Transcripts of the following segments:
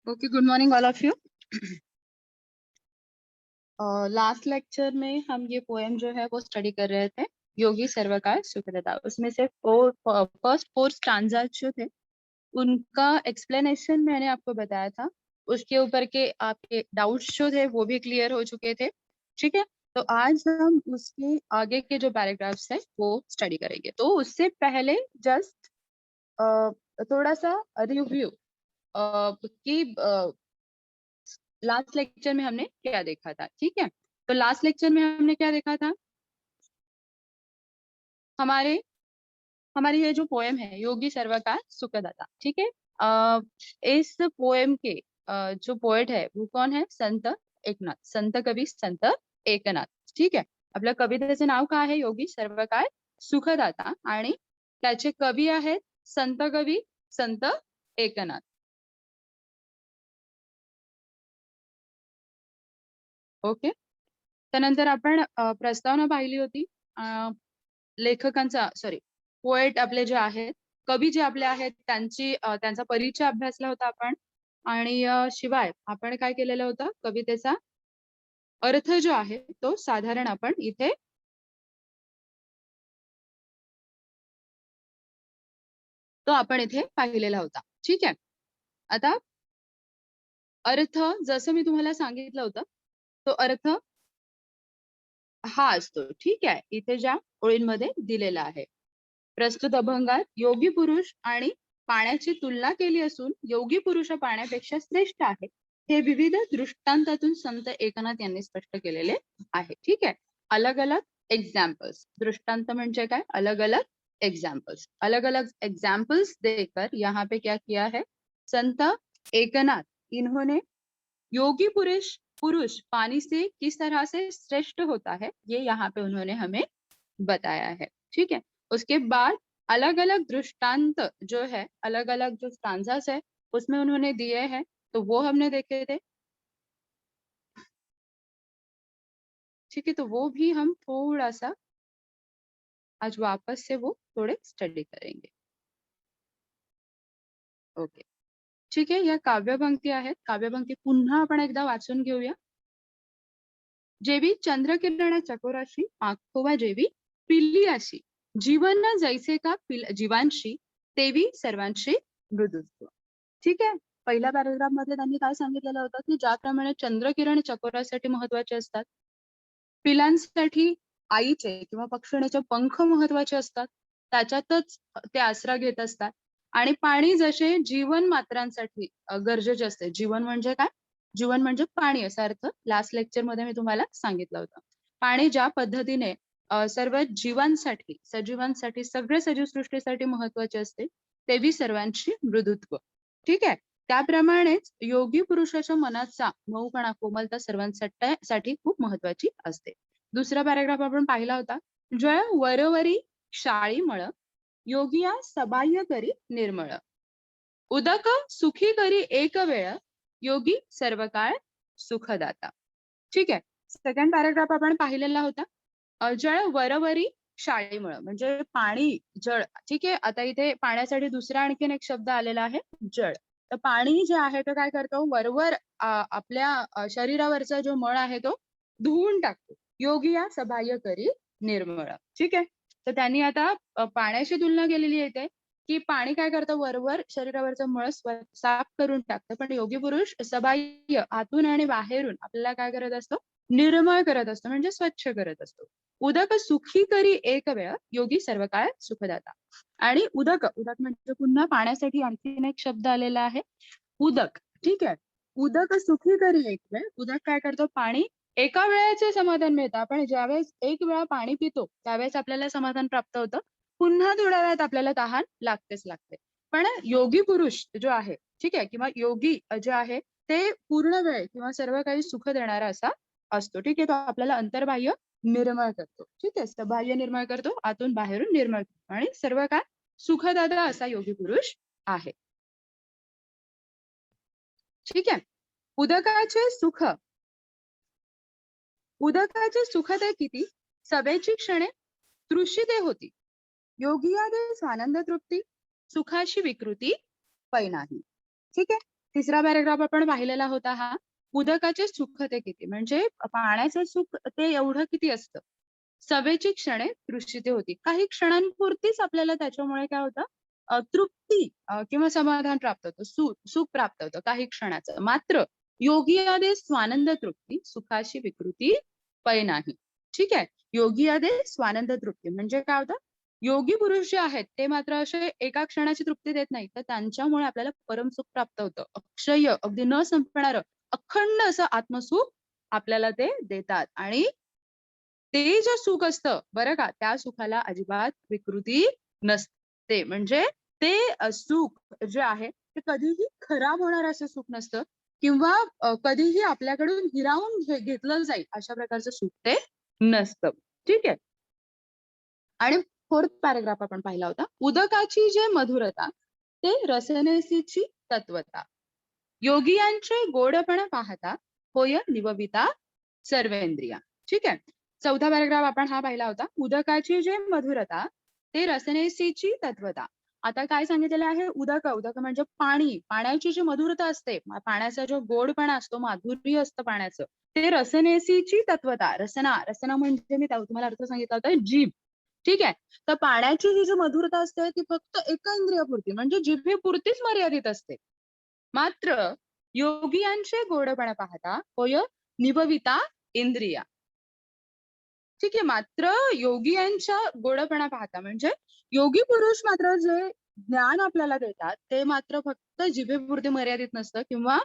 Okay, good morning all of you. Last lecture में हम ये poem जो है वो स्टडी कर रहे थे, योगी सर्वकाल सुखदता। उसमें से फर्स्ट 4 स्टांजास जो थे उनका एक्सप्लेनेशन मैंने आपको बताया था। उसके ऊपर के आपके डाउट्स जो थे वो भी क्लियर हो चुके थे। ठीक है, तो आज हम उसके आगे के जो पैराग्राफ्स है वो स्टडी करेंगे। तो उससे पहले जस्ट थोड़ा सा रिव्यू कि लास्ट लेक्चर में हमने क्या देखा था। ठीक है, तो लास्ट लेक्चर में हमने क्या देखा था, हमारे हमारी ये जो पोएम है योगी सर्वकाल सुखदाता। ठीक है, इस पोएम के जो पोएट है वो कौन है? संत एकनाथ, संत कवी संत एकनाथ। ठीक आहे, आपल्या कवितेचे नाव काय आहे? योगी सर्वकाळ सुखदाता, आणि त्याचे कवी आहेत संत कवी संत एकनाथ। ओके, त्यानंतर आपण प्रस्तावना पाहिली होती। लेखकांचा सॉरी पोएट आपले जे आहेत, कवी जे आपले आहेत त्यांचा परिचय अभ्यासला होता आपण, आणि शिवाय आपण काय केलेलं होतं, कवितेचा अर्थ जो आहे तो साधारण आपण इथे पाहिलेला होता। ठीक आहे, आता अर्थ जसं मी तुम्हाला सांगितलं होतं तो अर्थ हा असतो। ठीक आहे, इथे ज्या ओळींमध्ये दिलेला आहे, प्रस्तुत अभंगात योगी पुरुष आणि पाण्याची तुलना केली असून योगी पुरुष पाण्यापेक्षा श्रेष्ठ आहे हे विविध दृष्टांतातून संत एकनाथ यांनी स्पष्ट केलेले आहे। ठीक आहे, अलग अलग एग्जाम्पल्स, दृष्टांत म्हणजे काय? अलग अलग एग्जाम्पल्स देकर यहाँ पे क्या किया है, संत एकनाथ इन्होंने योगी पुरुष पुरुष पानी से किस तरह से श्रेष्ठ होता है ये यहाँ पे उन्होंने हमें बताया है। ठीक है, उसके बाद अलग अलग दृष्टांत जो है, अलग अलग जो स्टांजास है उसमें उन्होंने दिए हैं, तो वो हमने देखे थे। ठीक है, तो वो भी हम थोड़ा सा आज वापस से वो थोड़े स्टडी करेंगे। ओके, ठीक आहे, या काव्यपंक्ती आहेत। काव्यपंक्ती पुन्हा आपण एकदा वाचून घेऊया। जेवी चंद्रकिरण चकोराशी आखोबा जेवी पिल्ली अशी, जीवन जैसे का जीवांशी तेवी सर्वांशी मृदुत्व। ठीक आहे, पहिल्या पॅराग्राफ मध्ये त्यांनी काय सांगितलेलं होतं की ज्याप्रमाणे चंद्रकिरण चकोरासाठी महत्वाचे असतात, पिलांसाठी आईचे किंवा पक्षिणीचे पंख महत्वाचे असतात, त्याच्यातच ते आसरा घेत असतात, आणि पाणी जसे जीवन मात्रांसाठी गरजेचे असते। जीवन म्हणजे काय? जीवन म्हणजे पाणी असा अर्थ लास्ट लेक्चर मध्ये मी तुम्हाला सांगितलं होतं। पाणी ज्या पद्धतीने सर्व जीवांसाठी, सजीवांसाठी, सगळे सजीव सृष्टीसाठी महत्वाचे असते, तेवी सर्वांची मृदुत्व। ठीक आहे, त्याप्रमाणेच योगी पुरुषाच्या मनाचा मऊपणा, कोमलता सर्वांसाठी खूप महत्वाची असते। दुसरा पॅराग्राफ आपण पाहिला होता, जय वरवरी शाळीमळ, योगिया सबाह्य करी निर्मळ, उदक सुखी करी एक वेळ, योगी सर्वकाळ सुखदाता। ठीक आहे, सेकंड पॅराग्राफ आपण पाहिलेला होता, जळ वरवरी शाळीमळ म्हणजे पाणी, जळ। ठीक आहे, आता इथे पाण्यासाठी दुसरा आणखीन एक शब्द आलेला आहे, जळ। तर पाणी जे आहे ते काय करतो, वरवर आपल्या शरीरावरचा जो मळ आहे तो धुवून टाकतो, योगी या सबाह्य करी निर्मळ। ठीक आहे, तर त्यांनी आता पाण्याची तुलना केलेली आहे की पाणी काय करतं, वरवर शरीरावरचा मळ साफ करून टाकतं, पण योगी पुरुष सबाह्य आतून आणि बाहेरून आपल्याला काय करत असतो, निर्मळ करत असतो, म्हणजे स्वच्छ करत असतो। उदक सुखी करी एक वेळ, योगी सर्वकाळ सुखदाता। आणि उदक, उदक म्हणजे पुन्हा पाण्यासाठी आणखीन एक शब्द आलेला आहे, उदक। ठीक आहे, उदक सुखी करी एक वेळ, उदक काय करतो, पाणी एका वेळेचे समाधान मिळतं। आपण ज्यावेळेस एक वेळा पाणी पितो त्यावेळेस आपल्याला समाधान प्राप्त होतं, पुन्हा थोड्या वेळात आपल्याला तहान लागतेच लागते। पण योगी पुरुष जो आहे, ठीक आहे, किंवा योगी जे आहे ते पूर्ण वेळ किंवा सर्व काही सुख देणारा असा असतो। ठीक आहे, तो आपल्याला अंतर्बाह्य निर्मळ करतो। ठीक आहे, सबाह्य निर्मळ करतो, आतून बाहेरून निर्मळ करतो, आणि सर्व काय सुखदाता असा योगी पुरुष आहे। ठीक आहे, उदकाचे सुख, उदकाचे सुख ते किती, सभेची क्षणे तृषिते होती, योगिया दे स्वानंद तृप्ती, सुखाशी विकृती पै नाही। ठीक आहे, तिसरा पॅरेग्राफ आपण पाहिलेला होता हा. उदकाचे सुख ते किती, म्हणजे पाण्याचे सुख ते एवढं किती असतं. सवेची क्षणे तृषिते होती, काही क्षणांपुरतीच आपल्याला त्याच्यामुळे काय होतं, तृप्ती किंवा समाधान प्राप्त होतं, सुख प्राप्त होतं काही क्षणाचं. मात्र योगी आदे स्वानंद तृप्ती, सुखाची विकृती पै नाही. ठीक आहे. योगी आदे स्वानंद तृप्ती म्हणजे काय होतं, योगी पुरुष जे आहेत ते मात्र असे एका क्षणाची तृप्ती देत नाही, तर त्यांच्यामुळे आपल्याला परमसुख प्राप्त होतं, अक्षय, अगदी न संपणारं, अखंड असं आत्मसुख आपल्याला ते देतात. आणि ते जे सुख असतं बरं का, त्या सुखाला अजिबात विकृती नसते. म्हणजे ते सुख जे आहे ते कधीही खराब होणार असं सुख नसतं, किंवा कधीही आपल्याकडून हिरावून घेतलं जाईल अशा प्रकारचं सुख ते नसतं. ठीक आहे. आणि फोर्थ पॅरेग्राफ आपण पाहिला होता. उदकाची जे मधुरता ते रसनेसीची तत्वता, योगियांचे गोडपणा पाहता होय निवविता सर्वेंद्रिया. ठीक आहे. चौथा पॅरेग्राफ आपण हा पाहिला होता. उदकाची जे मधुरता ते रसनेसीची तत्वता. आता काय सांगितलेलं आहे, उदक म्हणजे पाणी, पाण्याची जी मधुरता असते, पाण्याचा जो गोडपणा असतो, माधुर्य असतं पाण्याचं, ते रसनेसीची तत्वता. रसना म्हणजे मी तुम्हाला अर्थ सांगितला होता, जीभ. ठीक आहे. तर पाण्याची ही जी मधुरता असते ती फक्त एका इंद्रियापुरती म्हणजे जिभेपुरतीच मर्यादित असते. मात्र योगियांचे गोडपणा पाहता होय निभविता इंद्रिया. ठीक आहे. मात्र योगियांच्या गोडपणा पाहता म्हणजे योगी पुरुष मात्र जे ज्ञान आपल्याला देतात ते मात्र फक्त जिभेपुरते मर्यादित नसतं, किंवा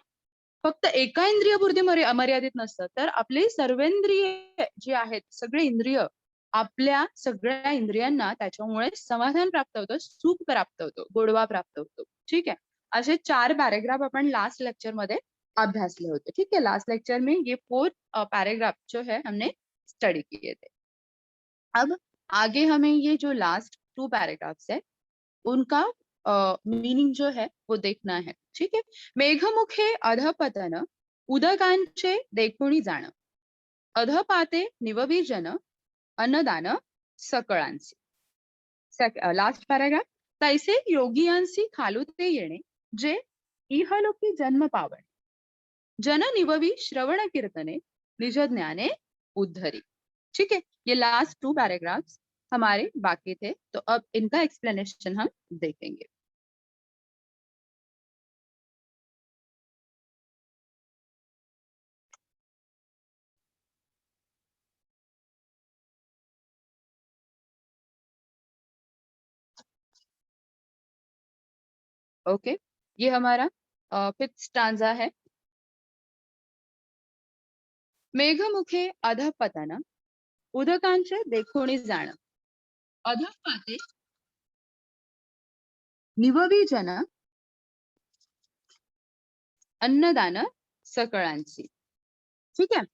फक्त एका इंद्रियापुरते मर्यादित नसतं, तर आपली सर्वेंद्रिय जी आहेत, सगळे इंद्रिय, आपल्या सगळ्या इंद्रियांना त्याच्यामुळे समाधान प्राप्त होतं, सुख प्राप्त होतं, गोडवा प्राप्त होतो. ठीक है. असे 4 पैराग्राफ अपन लास्ट लेक्चर मध्ये अभ्यासले होते. ठीक है. लास्ट लेक्चर में ये 4 पैराग्राफ जो है हमने स्टडी किए थे. अब आगे हमें ये जो लास्ट 2 पैराग्राफ्स है उनका मीनिंग जो है वो देखना है. ठीक है. मेघमुखे अधपतन उदकांचे देखुनी जाण, अधपाते निववी जन अन्नदान सकळांचे. Last paragraph. तैसे योगियांसी खालुते येणे जे इहलोकी जन्म पावणे, जन निववी श्रवण कीर्तने निज ज्ञाने उद्धरी. ठीक है. ये लास्ट 2 पैराग्राफ्स हमारे बाकी थे, तो अब इनका एक्सप्लेनेशन हम देखेंगे. ओके. ये हमारा 5th स्टांजा है. मेघमुखे अधपतन उदकांचे देखोणी जाण, अधपाते निववी जन अन्नदान सकळांची. ठीक आहे.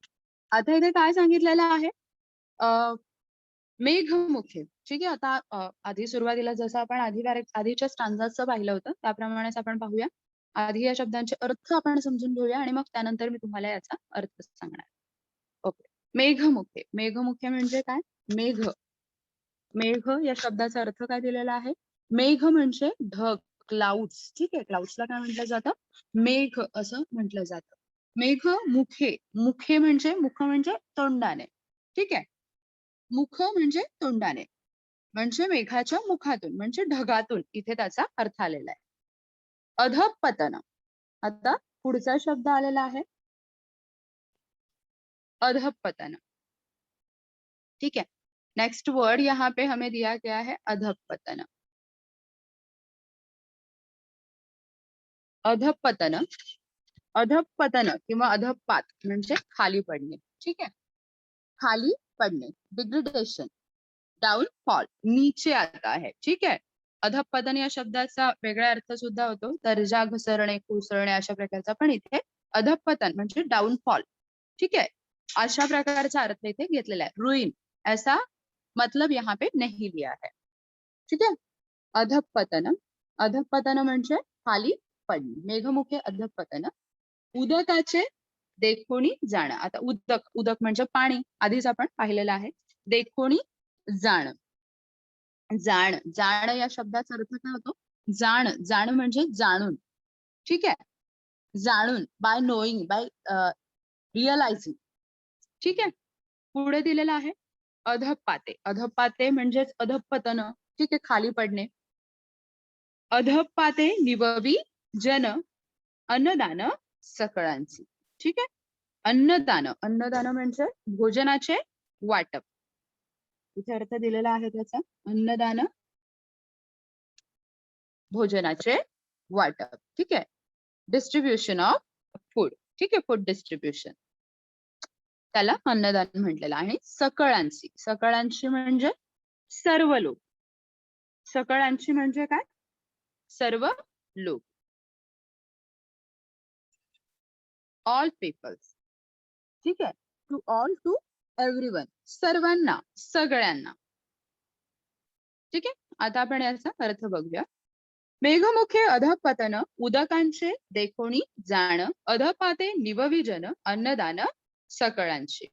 आता इथे काय सांगितलेलं आहे, मेघमुखे. ठीक आहे. आता आधी सुरुवातीला जसं आपण आधीच्या स्टांजाचं पाहिलं होतं त्याप्रमाणेच आपण पाहूया. आधी या शब्दांचे अर्थ आपण समजून घेऊया आणि मग त्यानंतर मी तुम्हाला याचा अर्थ सांगणार. ओके. मेघमुखे. मेघमुखे म्हणजे काय? मेघ. मेघ या शब्दाचा अर्थ काय दिलेला आहे? मेघ म्हणजे ढग, क्लाउड्स. ठीक आहे. क्लाउड्सला काय म्हटलं जातं? मेघ असं म्हटलं जातं. मेघ मुखे. मुखे म्हणजे मुख म्हणजे तोंडाने. ठीक आहे. मुख म्हणजे तोंडाने, म्हणजे मेघाच्या मुखातून म्हणजे ढगातून इथे त्याचा अर्थ आलेला आहे. अधपतन. आता पुढचा शब्द आलेला आहे अधपतन. ठीक है. नेक्स्ट वर्ड यहाँ पे हमें दिया गया है अधपतन. अधपतन. अधपतन किंवा अधपात म्हणजे खाली पडणे. ठीक आहे. खाली पडणे, डिग्रेडेशन, डाउनफॉल, नीचे आता है. ठीक आहे. अधपतन या शब्दाचा वेगळा अर्थ सुद्धा होतो, दर्जा घसरणे, कोसळणे अशा प्रकारचा, पण इथे अधपतन म्हणजे डाउनफॉल. ठीक है. अशा प्रकारचा अर्थ इथे घेतलेला आहे. रुइन ऐसा मतलब यहाँ पे नहीं लिया है. ठीक है. अधपतन. अधपतन म्हणजे खाली पडणे. मेघमुखे अधपतन उदकाचे देखोणी जाणं. आता उदक, उदक म्हणजे पाणी, आधीच आपण पाहिलेलं आहे. देखोणी जाण. जाण. जाण या शब्दाचा अर्थ काय होतो? जाण. जाण म्हणजे जाणून. ठीक आहे. जाणून, बाय नोईंग, बाय रिअलायझिंग. ठीक आहे. पुढे दिलेलं आहे अधपाते. अधपाते म्हणजेच अधपतन. ठीक आहे, खाली पडणे. अधपाते निववी जन अन्नदान सकळांची. ठीक आहे. अन्नदान, अन्नदान म्हणजे भोजनाचे वाटप. इथे अर्थ दिलेला आहे त्याचा. अन्नदान भोजनाचे वाटप. ठीक आहे. Distribution of food. ठीक आहे, फूड डिस्ट्रीब्युशन, त्याला अन्नदान म्हटलेलं आहे. सकळांची, सकळांची म्हणजे सर्व लोक. सकळांची म्हणजे काय? सर्व लोक. All peoples. ठीक आहे. टू ऑल, टू एव्हरीवन, सर्वांना, सगळ्यांना. ठीक आहे. आता आपण याचा अर्थ बघूया. मेघमुखे अधपतन उदकांचे देखोनी जाण अधपाते निवविजन अन्नदान सकळांचे.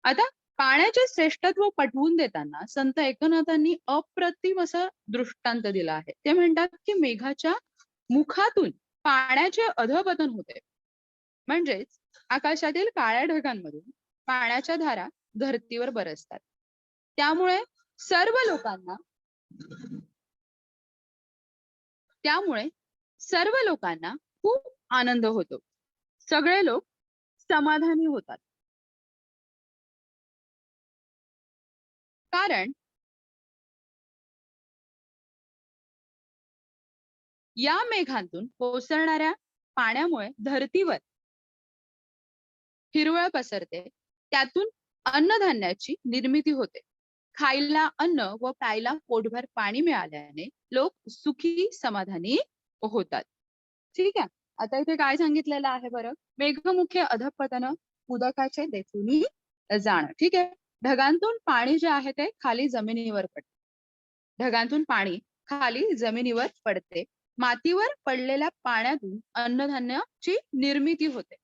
आता पाण्याचे श्रेष्ठत्व पटवून देताना संत एकनाथांनी अप्रतिम असं दृष्टांत दिला आहे. ते म्हणतात की मेघाच्या मुखातून पाण्याचे अधपतन होते. म्हणजेच आकाशातील काळ्या ढगांमधून पाण्याच्या धारा धरतीवर बरसतात. त्यामुळे सर्व लोकांना खूप आनंद होतो. सगळे लोक समाधानी होतात. कारण या मेघांतून कोसळणाऱ्या पाण्यामुळे धरतीवर हिरवळ पसरते. त्यातून अन्नधान्याची निर्मिती होते. खायला अन्न व प्यायला पोटभर पाणी मिळाल्याने लोक सुखी समाधानी होतात. ठीक आहे. आता इथे काय सांगितलेलं आहे बरं? मेघमुखे अधपतन उदकाचे देखुनी जाण. ठीक आहे. ढगांतून पाणी जे आहे ते खाली जमिनीवर पडते. ढगांतून पाणी खाली जमिनीवर पडते. मातीवर पडलेल्या पाण्यातून अन्नधान्याची निर्मिती होते.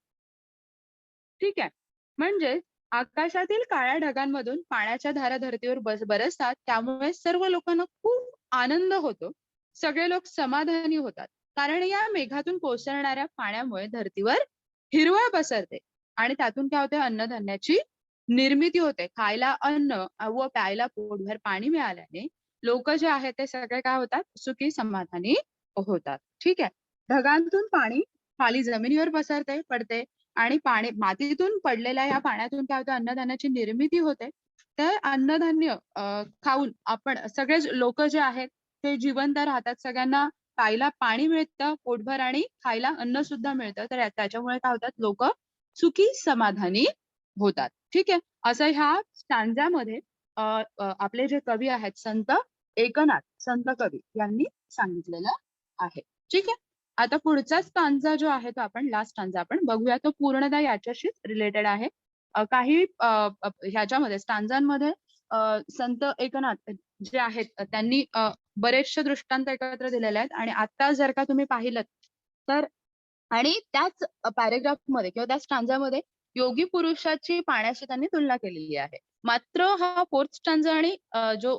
ठीक आहे. म्हणजे आकाशातील काळ्या ढगांमधून पाण्याच्या धारा धरतीवर बरसतात. त्यामुळे सर्व लोकांना खूप आनंद होतो. सगळे लोक समाधानी होतात. कारण या मेघातून कोसळणाऱ्या पाण्यामुळे धरतीवर हिरवळ पसरते आणि त्यातून काय होते? अन्नधान्याची निर्मिती होते. खायला अन्न व प्यायला पोटभर पाणी मिळाल्याने लोक जे आहेत ते सगळे काय होतात? सुखी समाधानी होतात. ठीक आहे. ढगांतून पाणी खाली जमिनीवर पडते आणि पाणी मातीतून पडलेल्या या पाण्यातून काय होतं? अन्नधान्याची निर्मिती होते. ते अन्नधान्य खाऊन आपण सगळेच लोक जे आहेत ते जिवंत राहतात. सगळ्यांना प्यायला पाणी मिळतं पोटभर आणि खायला अन्न सुद्धा मिळतं. तर त्याच्यामुळे काय होतात? लोक सुखी समाधानी होतात. ठीक आहे. असं ह्या स्टांजामध्ये आपले जे कवी आहेत संत एकनाथ संत कवी यांनी सांगितलेलं आहे. ठीक आहे. आता पुढचा स्टांजा जो आहे तो आपण लास्ट स्टांजा आपण बघूया. तो पूर्णतः याच्याशीच रिलेटेड आहे. काही ह्याच्यामध्ये स्टांजांमध्ये संत एकनाथ जे आहेत त्यांनी बरेचसे दृष्टांत एकत्र दिलेले आहेत. आणि आता जर का तुम्ही पाहिलं तर आणि त्याच पॅरेग्राफ मध्ये किंवा त्या स्टांजामध्ये योगी पुरुषाची पाण्याशी त्यांनी तुलना केलेली आहे. मात्र हा फोर्थ स्टांजा आणि जो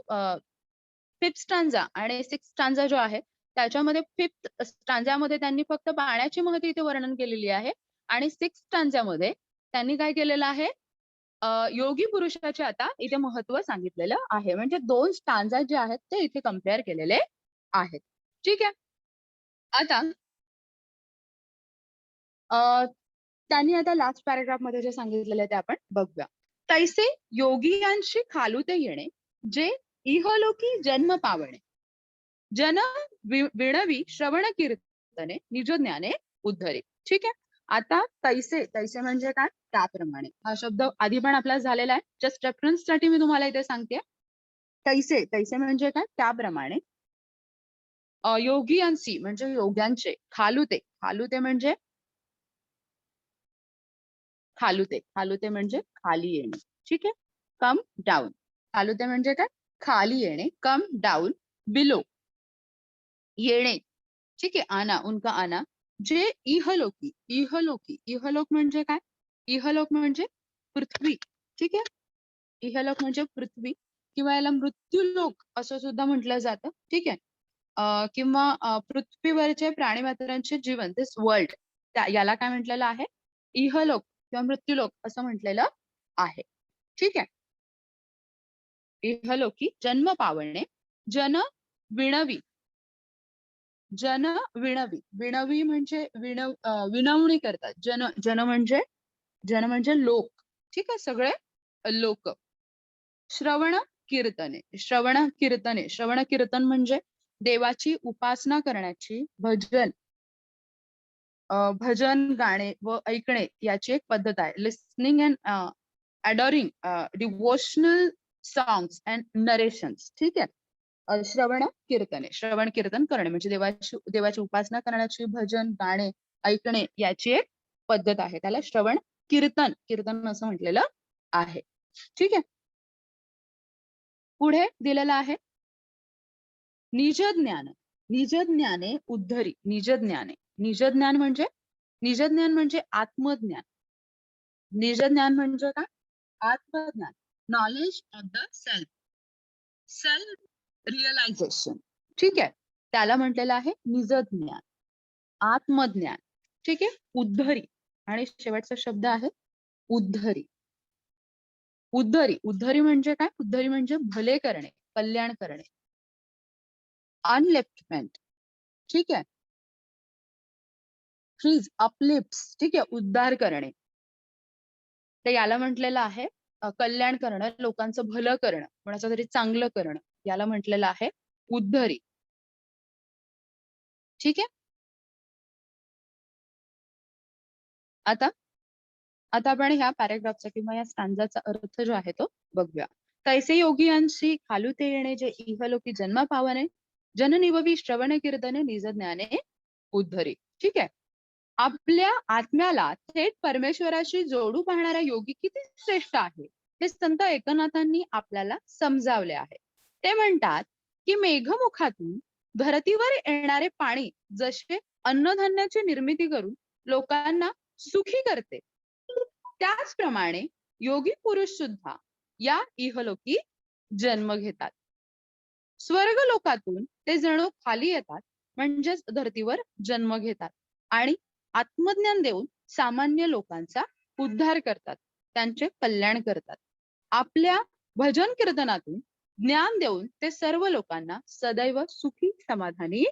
फिफ्थ स्टांजा आणि सिक्स्थ स्टांजा जो आहे त्याच्यामध्ये फिफ्थ स्टांजामध्ये त्यांनी फक्त पाण्याची महती इथे वर्णन केलेली आहे. आणि सिक्स्थ स्टांजामध्ये त्यांनी काय केलेलं आहे? योगी पुरुषाचे आता इथे महत्व सांगितलेलं आहे. म्हणजे दोन स्टांजा जे आहेत ते इथे कम्पेअर केलेले आहेत. ठीक आहे. आता त्यांनी आता लास्ट पॅराग्राफ मध्ये जे सांगितलेलं आहे ते आपण बघूया. तैसे योगियांशी खालुते येणे जे इहलोकी जन्म पावणे जन विणवी श्रवण कीर्तने निज ज्ञाने उद्धरे. ठीक आहे. आता तैसे, तैसे म्हणजे काय? त्याप्रमाणे. हा शब्द आधी पण आपला झालेला आहे. जस्ट रेफरन्स साठी मी तुम्हाला इथे सांगते. तैसे, तैसे म्हणजे काय? त्याप्रमाणे. योगियांशी म्हणजे योग्यांचे. खालुते, खालुते म्हणजे खालुते, खालुते म्हणजे खाली येणे. ठीक आहे. Come down. खालुते म्हणजे काय? खाली येणे. Come down. बिलो येणे. ठीक आहे. आना, उनका आना. जे इहलोकी, इहलोकी, इहलोक म्हणजे काय? इहलोक म्हणजे पृथ्वी. ठीक आहे. इहलोक म्हणजे पृथ्वी किंवा याला मृत्यूलोक असं सुद्धा म्हटलं जातं. ठीक आहे. किंवा पृथ्वीवरचे प्राणी मात्रांचे जीवन, दिस वर्ल्ड. याला काय म्हटलेलं आहे? इहलोक किंवा मृत्यूलोक असं म्हटलेलं आहे. ठीक आहे. इहलोकी जन्म पावणे, जन विणवी. जन विणवी. विणवी म्हणजे विनवणी करतात. जन म्हणजे लोक. ठीक आहे, सगळे लोक. श्रवण कीर्तने. श्रवण कीर्तन म्हणजे देवाची उपासना करण्याची, भजन गाणे व ऐकणे याची एक पद्धत आहे. Listening and adoring devotional songs and narrations. ठीक आहे. श्रवण कीर्तन करणे म्हणजे देवाची उपासना करण्याची, भजन गाणे ऐकणे याची एक पद्धत आहे. त्याला श्रवण कीर्तन असं म्हटलेलं आहे. ठीक आहे. पुढे दिलेलं आहे निज ज्ञाने उद्धरी. निज ज्ञान म्हणजे आत्मज्ञान. निज ज्ञान म्हणजे काय? आत्मज्ञान. Knowledge of the self realization. ठीक आहे. त्याला म्हटलेलं आहे निज ज्ञान, आत्मज्ञान. ठीक आहे. उद्धरी आणि शेवटचा शब्द आहे उद्धरी. उद्धरी म्हणजे काय? उद्धरी म्हणजे भले करणे, कल्याण करणे. अनलिफ्टमेंट. ठीक आहे. Freeze, uplifts. ठीक आहे. उद्धार करणे. तर याला म्हटलेलं आहे कल्याण करणं, लोकांचं भलं करणं, कोणाचं तरी चांगलं करणं. याला म्हटलेलं आहे उद्धरी. ठीक आहे. आता आपण ह्या पॅरेग्राफचा किंवा या स्टांजाचा अर्थ जो आहे तो बघूया. तैसे योगियांशी खालुते येणे, जे इहलोकी जन्म पावने, जननिववी श्रवण कीर्तने, निज ज्ञाने उद्धरी. ठीक आहे. आपल्या आत्म्याला थेट परमेश्वराशी जोडू पाहणारा योगी किती श्रेष्ठ आहे हे संत एकनाथांनी आपल्याला समजावले आहे. ते म्हणतात की मेघमुखातून धरतीवर येणारे पाणी जसे अन्नधान्याची निर्मिती करून लोकांना सुखी करते, त्याचप्रमाणे योगी पुरुष सुद्धा या इहलोकी जन्म घेतात. स्वर्ग लोकातून ते जणू खाली येतात, म्हणजेच धर्तीवर जन्म घेतात आणि आत्मज्ञान देऊन सामान्य लोकांचा उद्धार करतात, त्यांचे कल्याण करतात. आपल्या भजन कीर्तनातून ज्ञान देऊन ते सर्व लोकांना सदैव सुखी समाधानी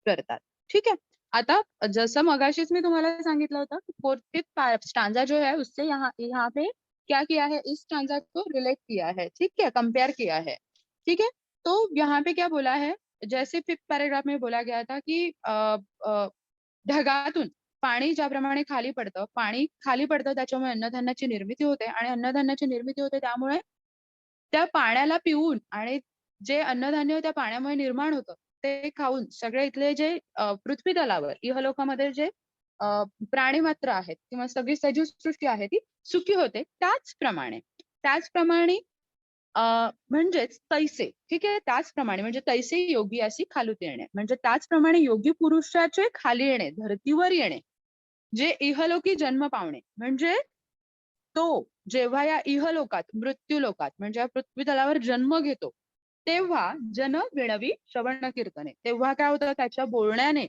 करतात. ठीक है. आता जसं मगाशीच मी तुम्हाला सांगितलं होतं, फोर्थ स्टांजा जो है उससे यहाँ पे क्या किया है, इस स्टांजा को रिलेट किया है. ठीक है, कंपेयर किया है. ठीक है. तो यहाँ पे क्या बोला है, जैसे फिफ्थ पैराग्राफ में बोला गया था कि ढगातून पाणी ज्याप्रमाणे पाणी खाली पडतं त्याच्यामुळे अन्नधान्याची निर्मिती होते आणि अन्नधान्याची निर्मिती होते त्यामुळे त्या पाण्याला पिऊन आणि जे अन्नधान्य त्या पाण्यामुळे निर्माण होतं ते खाऊन सगळे इथले जे पृथ्वी तलावर इहलोकामध्ये जे प्राणी मात्र आहेत किंवा सगळी सजीव सृष्टी आहे ती सुखी होते. त्याचप्रमाणे म्हणजेच तैसे. ठीक आहे. त्याचप्रमाणे म्हणजे तैसे योगी अशी खालूत येणे, म्हणजे त्याचप्रमाणे योगी पुरुषाचे खाली येणे, धर्तीवर येणे, जे इहलोकी जन्म पावणे, म्हणजे तो जेव्हा या इहलोकात, मृत्यू लोकात म्हणजे या पृथ्वी तलावर जन्म घेतो तेव्हा जन विणवी श्रवण कीर्तने, तेव्हा काय होतं, त्याच्या बोलण्याने,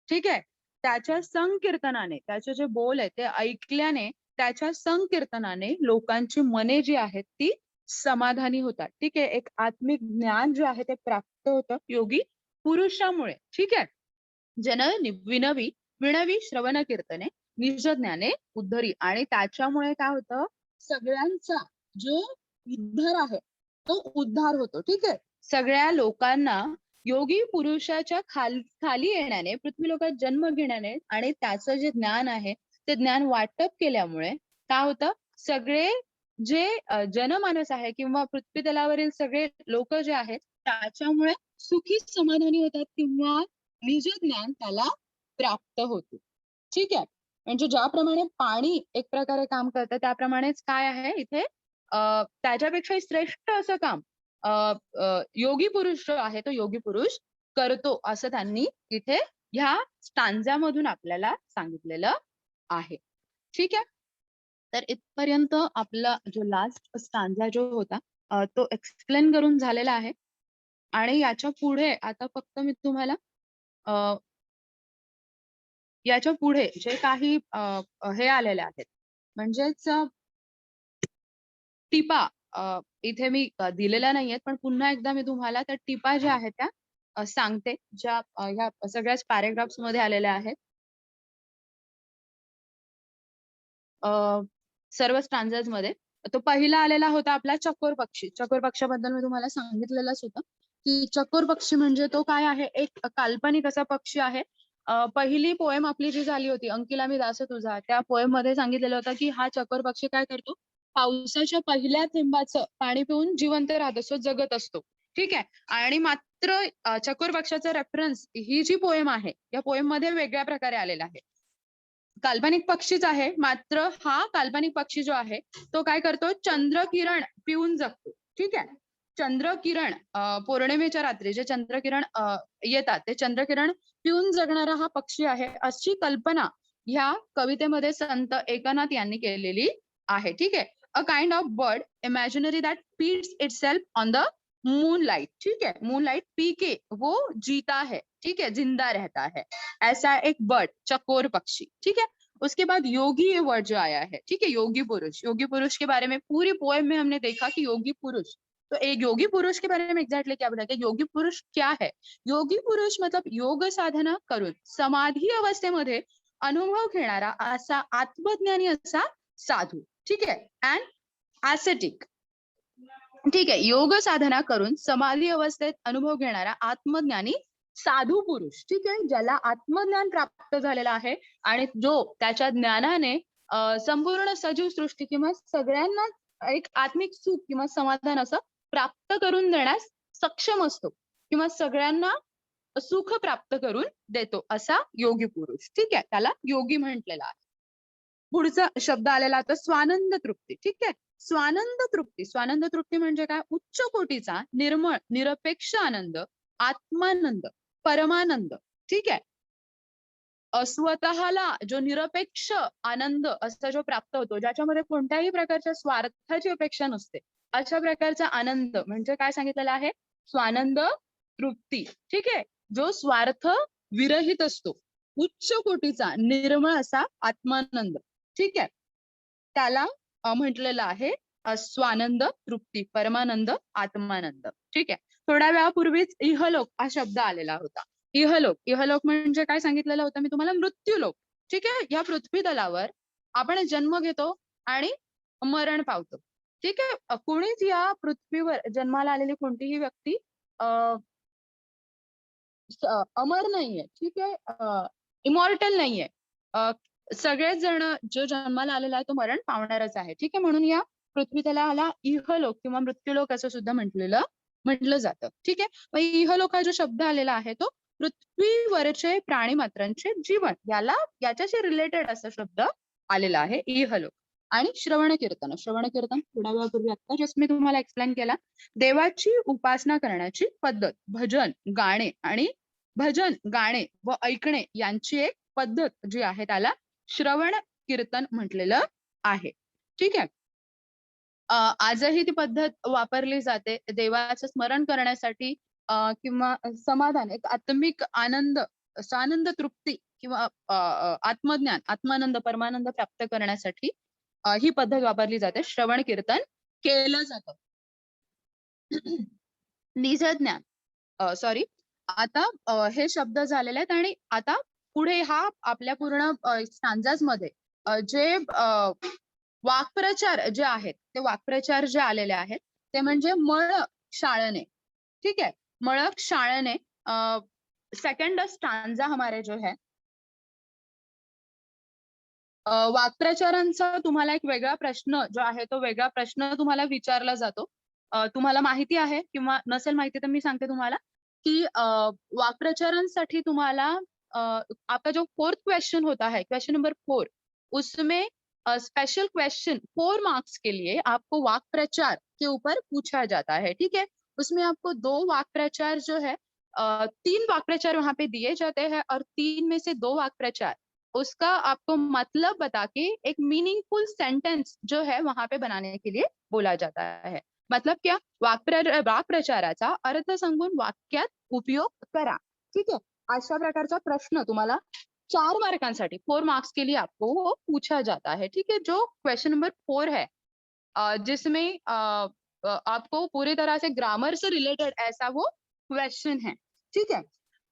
ठीक आहे, त्याच्या संकीर्तनाने, त्याचे जे बोल आहे ते ऐकल्याने, त्याच्या संकीर्तनाने लोकांची मने जी आहेत ती समाधानी होतात. ठीक आहे. एक आत्मिक ज्ञान जे आहे ते प्राप्त होतं योगी पुरुषामुळे. ठीक आहे. जन विणवी श्रवण कीर्तने, निज ज्ञाने उद्धरी. आणि त्याच्यामुळे काय होतं, सगळ्यांचा जो उद्धार आहे तो उद्धार होतो. ठीक आहे. सगळ्या लोकांना योगी पुरुषाच्या खाली येण्याने, पृथ्वी लोकात जन्म घेण्याने आणि त्याचं जे ज्ञान आहे ते ज्ञान वाटप केल्यामुळे काय होतं, सगळे जे जनमानस आहे किंवा पृथ्वी तलावरील सगळे लोक जे आहेत त्याच्यामुळे सुखी समाधानी होतात किंवा निज ज्ञान त्याला प्राप्त होते. ठीक आहे. म्हणजे ज्याप्रमाणे पाणी एक प्रकारे काम करतं त्याप्रमाणेच काय आहे इथे त्याच्यापेक्षा श्रेष्ठ असं काम योगी पुरुष जो आहे तो योगी पुरुष करतो, असं त्यांनी इथे ह्या स्टांजामधून आपल्याला सांगितलेलं आहे. ठीक आहे. तर इथपर्यंत आपला जो लास्ट स्टांजा जो होता तो एक्सप्लेन करून झालेला आहे. आणि याच्या पुढे आता फक्त मी तुम्हाला याच्या पुढे जे काही हे आलेले आहेत म्हणजेच टिपा इथे मी दिलेल्या नाहीयेत, पण पुन्हा एकदा मी तुम्हाला त्या टिपा ज्या आहेत त्या सांगते, ज्या ह्या सगळ्याच पॅराग्राफ्स मध्ये आलेल्या आहेत. सर्व स्टांजाज मध्ये. तो पहिला आलेला होता आपला चकोर पक्षी. चकोर पक्षाबद्दल मी तुम्हाला सांगितलेलंच होतं की चकोर पक्षी म्हणजे तो काय आहे, एक काल्पनिक असा पक्षी आहे. पहिली पोएम आपली जी झाली होती अंकिला मी दास तुझा, त्या पोएम मध्ये सांगितलेलं होतं की हा चकोर पक्षी काय करतो, पावसाच्या पहिल्या थेंबाचं पाणी पिऊन जिवंत राहत असतो, जगत असतो. ठीक आहे. आणि मात्र चकोर पक्षाचा रेफरन्स ही जी पोएम आहे या पोएम मध्ये वेगळ्या प्रकारे आलेला आहे. काल्पनिक पक्षीच आहे, मात्र हा काल्पनिक पक्षी जो आहे तो काय करतो, चंद्रकिरण पिऊन जगतो. ठीक आहे. चंद्रकिरण पौर्णिमेच्या रात्री जे चंद्रकिरण येतात ते चंद्रकिरण पिऊन जगणारा हा पक्षी आहे, अशी कल्पना ह्या कवितेमध्ये संत एकनाथ यांनी केलेली आहे. ठीक आहे. A kind of bird imaginary that feeds itself on the moonlight. ठीक है, मूनलाइट पी के वो जीता है. ठीक है, जिंदा रहता है, ऐसा एक बर्ड, चकोर पक्षी. ठीक है. उसके बाद योगी ये वर्ड जो आया है, ठीक है, योगी पुरुष. योगी पुरुष के बारे में पूरी पोएम में हमने देखा कि योगी पुरुष, तो एक योगी पुरुष के बारे में एग्जैक्टली क्या बताया, योगी पुरुष क्या है. योगी पुरुष मतलब योग साधना करून समाधी अवस्थेमध्ये अनुभव घेणारा असा आत्मज्ञानी असा साधू. ठीक आहे. अँड ऍसेटिक. ठीक आहे. योग साधना करून समाधी अवस्थेत अनुभव घेणारा आत्मज्ञानी साधू पुरुष. ठीक आहे. ज्याला आत्मज्ञान प्राप्त झालेला आहे आणि जो त्याच्या ज्ञानाने संपूर्ण सजीव सृष्टी किंवा सगळ्यांना एक आत्मिक सुख किंवा समाधान असं प्राप्त करून देण्यास सक्षम असतो किंवा सगळ्यांना सुख प्राप्त करून देतो असा योगी पुरुष. ठीक आहे. त्याला योगी म्हटलेला आहे. पुढचा शब्द आलेला आता स्वानंद तृप्ती. ठीक आहे. स्वानंद तृप्ती. स्वानंद तृप्ती म्हणजे काय, उच्च कोटीचा निर्मळ निरपेक्ष आनंद, आत्मानंद, परमानंद. ठीक आहे. स्वतःला जो निरपेक्ष आनंद असा जो प्राप्त होतो, ज्याच्यामध्ये कोणत्याही प्रकारच्या स्वार्थाची अपेक्षा नसते, अशा प्रकारचा आनंद म्हणजे काय सांगितलेला आहे, स्वानंद तृप्ती. ठीक आहे. जो स्वार्थ विरहित असतो, उच्च कोटीचा निर्मळ असा आत्मानंद. ठीक आहे. त्याला म्हटलेलं आहे स्वानंद तृप्ती, परमानंद, आत्मानंद. ठीक आहे. थोड्या वेळापूर्वीच इहलोक हा शब्द आलेला होता. इहलोक. इहलोक म्हणजे काय सांगितलेलं होतं मी तुम्हाला, मृत्यूलोक. ठीक आहे. या पृथ्वी तलावर आपण जन्म घेतो आणि मरण पावतो. ठीक आहे. कोणीच या पृथ्वीवर जन्माला आलेली कोणतीही व्यक्ती अमर नाहीये. ठीक आहे. इमॉर्टल नाहीये. सगळेच जण जो जन्माला आलेला आहे तो मरण पावणारच आहे. ठीक आहे. म्हणून या पृथ्वी तलावाला इहलोक किंवा मृत्यूलोक असं सुद्धा म्हटलं जातं. ठीक आहे. मग इहलोक हा जो शब्द आलेला आहे तो पृथ्वीवरचे प्राणी मात्रांचे जीवन याच्याशी रिलेटेड असा शब्द आलेला आहे इहलोक. आणि श्रवण कीर्तन. श्रवण कीर्तन थोड्या वेळापूर्वी आता जस्ट मी तुम्हाला एक्सप्लेन केला. देवाची उपासना करण्याची पद्धत, भजन गाणे व ऐकणे यांची एक पद्धत जी आहे त्याला श्रवण कीर्तन म्हटलेलं आहे. ठीक आहे. आजही ती पद्धत वापरली जाते देवाचं स्मरण करण्यासाठी किंवा समाधान, एक आत्मिक आनंद, स्वानंद तृप्ती किंवा आत्मज्ञान, आत्मानंद, परमानंद प्राप्त करण्यासाठी ही पद्धत वापरली जाते. श्रवण कीर्तन केलं जातं. निजज्ञान. सॉरी, आता हे शब्द झालेले आहेत आणि आता पुढे हा आपल्या पूर्ण स्टांजाज मध्ये जे वाक्प्रचार जे आहेत ते वाक्प्रचार जे आलेले आहेत ते म्हणजे मळक शाळणे. ठीक है. मळक शाळणे. सेकंड स्टांजा हमारे जो है वाक्प्रचारांचा तुम्हाला एक वेगळा प्रश्न जो आहे तो वेगळा प्रश्न तुम्हाला विचारला जातो. तुम्हाला माहिती आहे किंवा नसेल माहिती तर मी सांगते तुम्हाला की वाक्प्रचारांसाठी तुम्हाला आपका जो 4th क्वेश्चन होता है, क्वेश्चन नंबर 4, उसमें स्पेशल क्वेश्चन 4 मार्क्स के लिए आपको वाक्प्रचार के ऊपर पूछा जाता है. ठीक है. उसमें आपको 2 वाक्प्रचार जो है 3 वाक्प्रचार वहां पे दिए जाते हैं और 3 में से 2 वाक्प्रचार उसका आपको मतलब बता के एक मीनिंगफुल सेंटेंस जो है वहां पे बनाने के लिए बोला जाता है. मतलब क्या, वाक्प्रचाराचा अर्थ सांगून वाक्यात उपयोग करा. ठीक आहे. अशा प्रकारचा प्रश्न तुम्हाला 4 मार्कांसाठी 4 मार्क्स के लिए आपको वो पूछा जाता है, ठीक है। जो क्वेश्चन नंबर 4 है जिसमें आपको पूरी तरह से ग्रामर से रिलेटेड ऐसा वो क्वेश्चन है, ठीक है।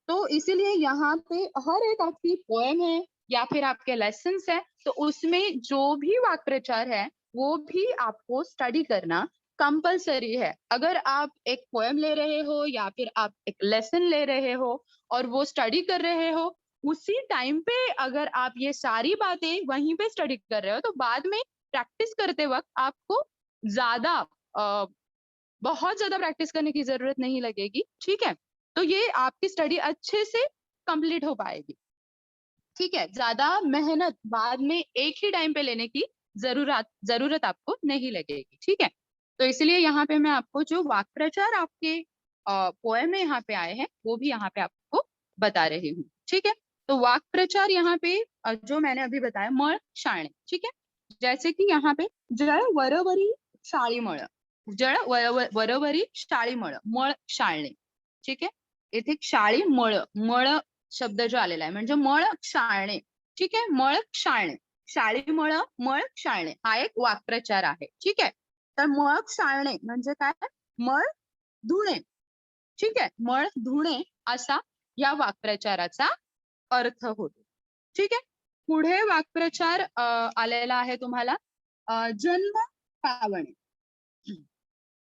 तो इसीलिए यहाँ पे हर एक आपकी पोएम है या फिर आपके लेसन्स है, तो उसमें जो भी वाक्य प्रचार है वो भी आपको स्टडी करना कंपलसरी है। अगर आप एक पोएम ले रहे हो या फिर आप एक लेसन ले रहे हो और वो स्टडी कर रहे हो, उसी टाइम पे अगर आप ये सारी बातें वहीं पे स्टडी कर रहे हो, तो बाद में प्रैक्टिस करते वक्त आपको ज्यादा बहुत ज्यादा प्रैक्टिस करने की जरूरत नहीं लगेगी, ठीक है। तो ये आपकी स्टडी अच्छे से कंप्लीट हो पाएगी, ठीक है। ज्यादा मेहनत बाद में एक ही टाइम पे लेने की जरूरत आपको नहीं लगेगी, ठीक है। तो इसलिए यहाँ पे मैं आपको जो वाक्य प्रचार आपके पोएम में यहाँ पे आए हैं वो भी यहाँ पे आपको बता रही हूँ, ठीक है। तो वाक्य प्रचार यहाँ पे जो मैंने अभी बताया मळ शाणे, ठीक है। जैसे कि यहाँ पे जळ वरवरी शाळीमळ, जळ वरवरी शाळीमळ, मळ शाळणे, ठीक आहे। इथे शाळी मळ, मळ शब्द जो आलेला आहे म्हणजे मळ शाळणे, ठीक आहे। मळ शाळणे, शाळीमळ मळ शाळणे हा एक वाक्प्रचार आहे, ठीक आहे। तर मळ शाळणे म्हणजे काय, मळ धुणे, ठीक आहे। मळ धुणे असा या वाक्प्रचाराचा अर्थ होतो, ठीक आहे। पुढे वाक्प्रचार आलेला आहे तुम्हाला जन्म पावणे,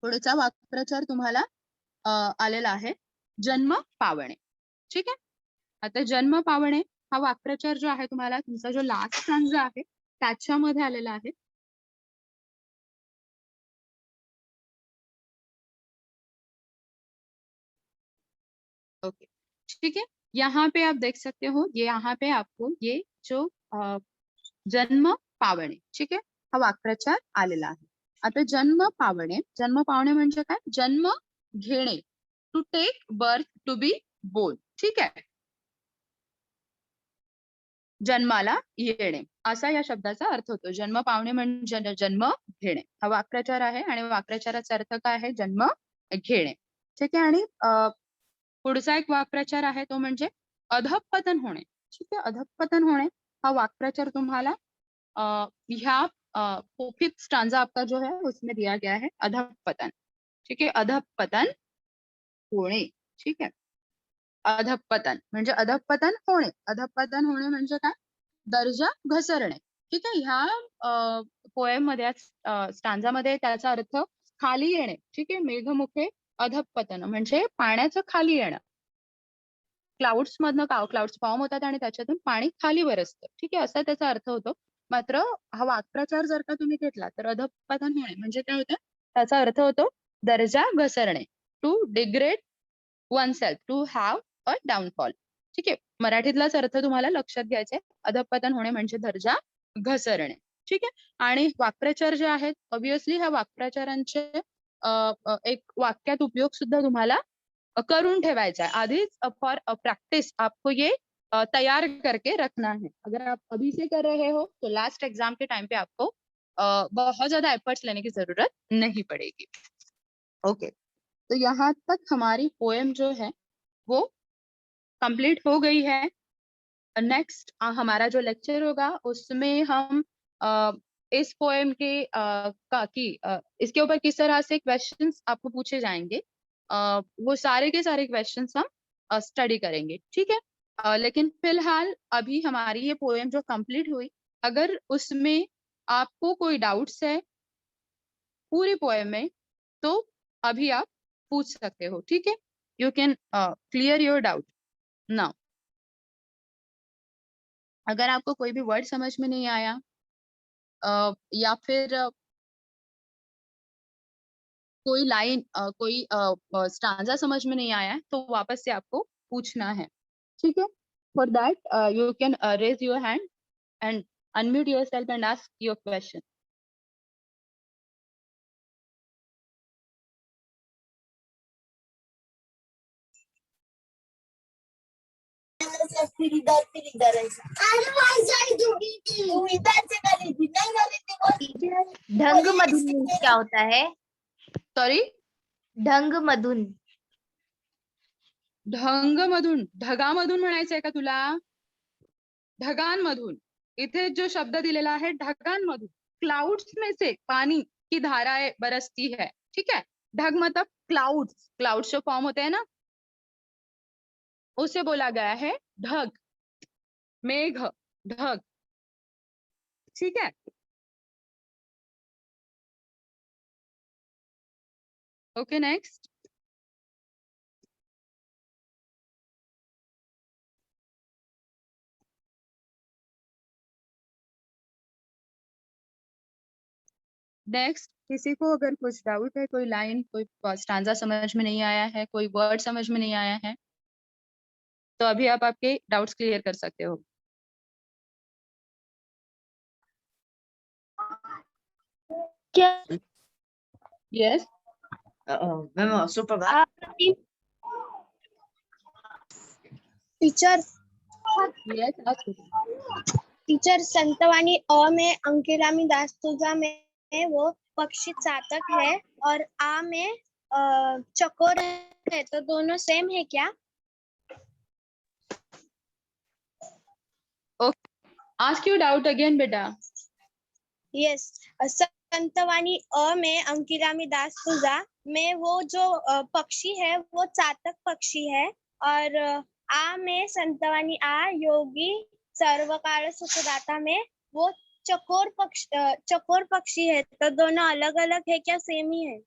पुढचा वाक्प्रचार तुम्हाला आलेला आहे जन्म पावणे, ठीक आहे। आता जन्म पावणे हा वाक्प्रचार जो आहे तुम्हाला तुमचा जो लास्ट स्टांजा आहे त्याच्यामध्ये आलेला आहे। ओके, ठीक है। यहाँ पे आप देख सकते हो, ये यहाँ पे आपको ये जो जन्म पावणे, ठीक आहे, हा वाक्प्रचार आलेला आहे। आता जन्म पावणे म्हणजे काय, जन्म घेणे, to take birth, to be born, ठीक आहे। जन्माला येणे असा या शब्दाचा अर्थ होतो। जन्म पावणे म्हणजे जन्म घेणे हा वाक्प्रचार आहे आणि वाक्प्रचाराचा अर्थ काय आहे, जन्म घेणे, ठीक आहे। आणि पुढचा एक वाक्प्रचार आहे तो म्हणजे अधःपतन होणे, ठीक आहे। अधःपतन होणे हा वाक्प्रचार तुम्हाला ह्या फिफ्थ स्टांजा आपका जो है उसमें दिया गया है, अधःपतन, ठीक है। अधःपतन होणे, ठीक आहे। अधःपतन म्हणजे अधःपतन होणे, अधःपतन होणे म्हणजे काय, दर्जा घसरणे, ठीक आहे। ह्या पोएम मध्ये स्टांजा मध्ये त्याचा अर्थ खाली येणे, ठीक आहे। मेघमुखे अधःपतन म्हणजे पाण्याचं खाली येणं, क्लाउड्स मधनं क्लाउड्स फॉर्म होतात आणि त्याच्यातून पाणी खाली बरसतं, ठीक आहे, असा त्याचा अर्थ होतो। मात्र हा वाक्प्रचार जर का तुम्ही घेतला तर अधःपतन होणे म्हणजे काय होतं, त्याचा अर्थ होतो दर्जा घसरणे, to degrade oneself, to have a downfall, ठीक आहे। मराठीतलाच अर्थ तुम्हाला लक्षात घ्यायचा आहे, अधःपतन होणे म्हणजे दर्जा घसरणे, ठीक आहे। आणि वाक्प्रचार जे आहेत ऑब्विसली ह्या वाक्प्रचारांचे एक वाक्यात उपयोग सुद्धा तुम्हाला करून ठेवायचा है। आधीच फॉर प्रैक्टिस आपको ये तैयार करके रखना है। अगर आप अभी से कर रहे हो तो लास्ट एग्जाम के टाइम पे आपको बहुत ज्यादा एफर्ट्स लेने की जरूरत नहीं पड़ेगी। ओके, तो यहाँ तक हमारी पोएम जो है वो कंप्लीट हो गई है। नेक्स्ट हमारा जो लेक्चर होगा उसमें हम इस पोएम के इसके ऊपर किस तरह से क्वेश्चंस आपको पूछे जाएंगे, वो सारे के सारे क्वेश्चंस हम स्टडी करेंगे, ठीक है। लेकिन फिलहाल अभी हमारी ये पोएम जो कंप्लीट हुई, अगर उसमें आपको कोई डाउट्स है पूरी पोएम में तो अभी आप पूछ सकते हो, ठीक है। You can clear your doubt now. अगर आपको कोई भी वर्ड समझ में नहीं आया या फिर कोई लाइन कोई स्टांजा समझ में नहीं आया है तो वापस से आपको पूछना है, ठीक है। For that you can raise your hand and unmute yourself and ask your question. ढंग मधुन मीन्स क्या होता है? सॉरी, ढंग मधुन, ढंग मधून ढगामधून म्हणायचंय का तुला? ढगांमधून, इथे जो शब्द दिलेला आहे ढगांमधून, क्लाउड्स में से पानी की धाराएं बरसती है, ठीक है। ढग मतलब क्लाउड्स, क्लाउड्स जो फॉर्म होते हैं ना, उसे बोला गया है ढग, मेघ, ढग, ठीक है। Okay next. नेक्स्ट, किसी को अगर कुछ डाउट है, कोई लाइन, कोई स्टांजा समझ में नहीं आया है, कोई वर्ड समझ में नहीं आया है, तो अभी आप आपके डाउट्स क्लियर कर सकते हो। क्या यस मैम सुप्रभात। टीचर यस टीचर संतवाणी अ में अंकिरामी दास तुजा में वो पक्षी चातक है और आ में चकोर है, तो दोनों सेम है क्या? आस्क योर डाउट अगेन बेटा। यस, संतवाणी अ में अंकिरामी दास तुजा में वो जो पक्षी है वो चातक पक्षी है, और आ में संतवाणी आ योगी सर्वकाल सुखदाता में वो चकोर पक्षी है, तो दोनों अलग अलग है क्या, सेम ही है?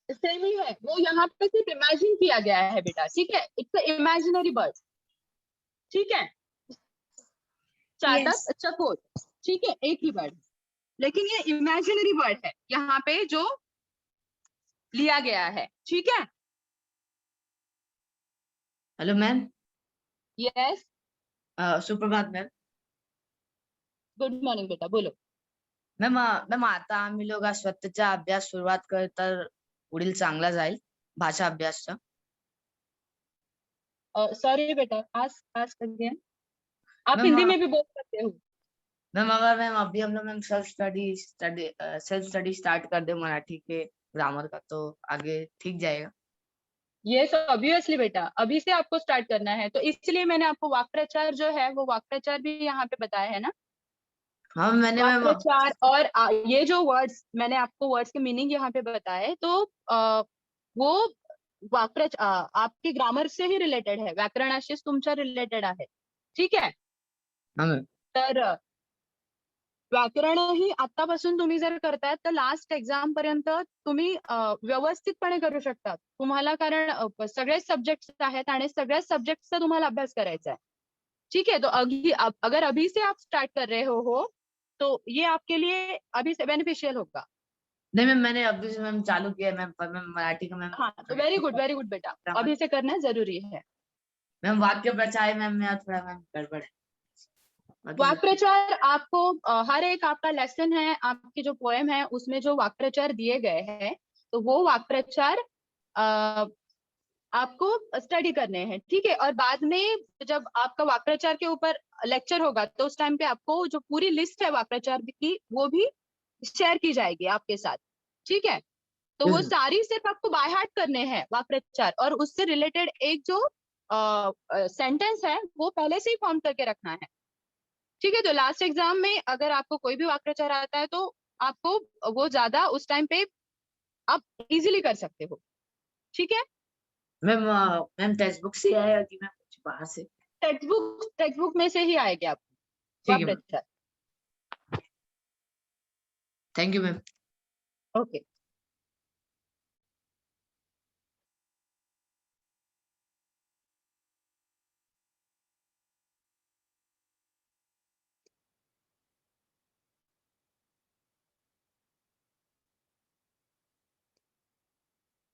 सेम ही है, वो यहाँ पे सिर्फ इमेजिन किया गया है बेटा, ठीक है। इट्स इमेजिनरी बर्ड, ठीक है। चातक चकोर, ठीक है, एक ही बर्ड, लेकिन ये इमेजिनरी वर्ड है यहाँ पे जो लिया गया है, ठीक है। Hello ma'am. यस, सुप्रभात मैम। गुड मॉर्निंग बेटा, बोलो। मॅम आता आम्ही लोक स्वतःचा अभ्यास सुरुवात कर तर पुढील चांगला जाईल भाषा अभ्यासचा। सॉरी बेटा, आस्क अगेन। आप मैम हिंदी में भी बोल सकते हो। मैम अभी हम लोग मैम सेल्फ स्टडी स्टार्ट कर दे मराठी के ग्रामर का, तो आगे ठीक जाएगा। यस ऑब्वियसली बेटा, अभी से आपको स्टार्ट करना है, तो इसलिए मैंने आपको वाक्प्रचार जो है वो वाक्प्रचार भी यहाँ पे बताया है ना। हाँ मैंने मैम वाक्प्रचार और ये जो वर्ड्स मैंने आपको वर्ड्स के मीनिंग यहाँ पे बताए, तो वो आपके ग्रामर से ही रिलेटेड है, व्याकरणाशी तुमच्या रिलेटेड आहे, ठीक आहे। हाँ मैम। तर व्याकरण ही आतापासून तुम्ही जर करताय तर लास्ट एक्झाम पर्यंत तुम्ही व्यवस्थितपणे करू शकता तुम्हाला, कारण सगळे सब्जेक्ट्स आहेत आणि सगळ्या सब्जेक्ट्सचा तुम्हाला अभ्यास करायचा है, ठीक है। तो अगर अभी से आप स्टार्ट कर रहे हो तो ये आपके लिए अभी से बेनिफिशियल होगा। नहीं मैम मैंने अभी से मैम चालू किया है मैम, पर मैम मराठी का मैम। हाँ, तो वेरी गुड बेटा, अभी से करना जरूरी है। मैम वाक्य प्रचार मैम मेरा थोड़ा मैम गड़बड़ है। वाक्प्रचार आपको हर एक आपका लेसन है, आपकी जो पोएम है उसमें जो वाक्प्रचार दिए गए हैं, तो वो वाक्प्रचार आपको स्टडी करने हैं, ठीक है। और बाद में जब आपका वाक्प्रचार के ऊपर लेक्चर होगा तो उस टाइम पे आपको जो पूरी लिस्ट है वाक्प्रचार की वो भी शेयर की जाएगी आपके साथ, ठीक है। तो वो सारी सिर्फ आपको बाय हार्ट करने हैं वाक्प्रचार, और उससे रिलेटेड एक जो सेंटेंस है वो पहले से ही फॉर्म करके रखना है, ठीक है। तो लास्ट एग्जाम में अगर आपको कोई भी वाक्प्रचार आता है तो आपको वो ज्यादा उस टाइम पे आप इजीली कर सकते हो, ठीक है। मैम टेक्स्ट बुक से आएगा कि मैम कुछ बाहर से? टेक्स्ट बुक में से ही आएगी आपको ठीक है मैम। वाक्प्रचार। Thank you ma'am. Okay,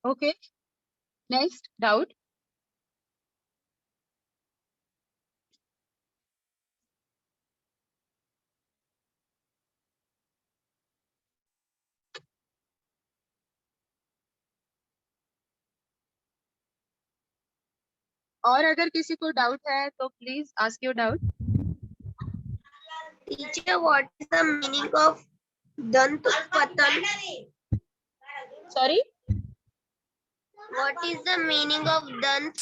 okay next doubt. और अगर किसी को डाउट है तो please ask your doubt. Teacher, what is the meaning of दंत पतन? Sorry, what is the meaning of दंत?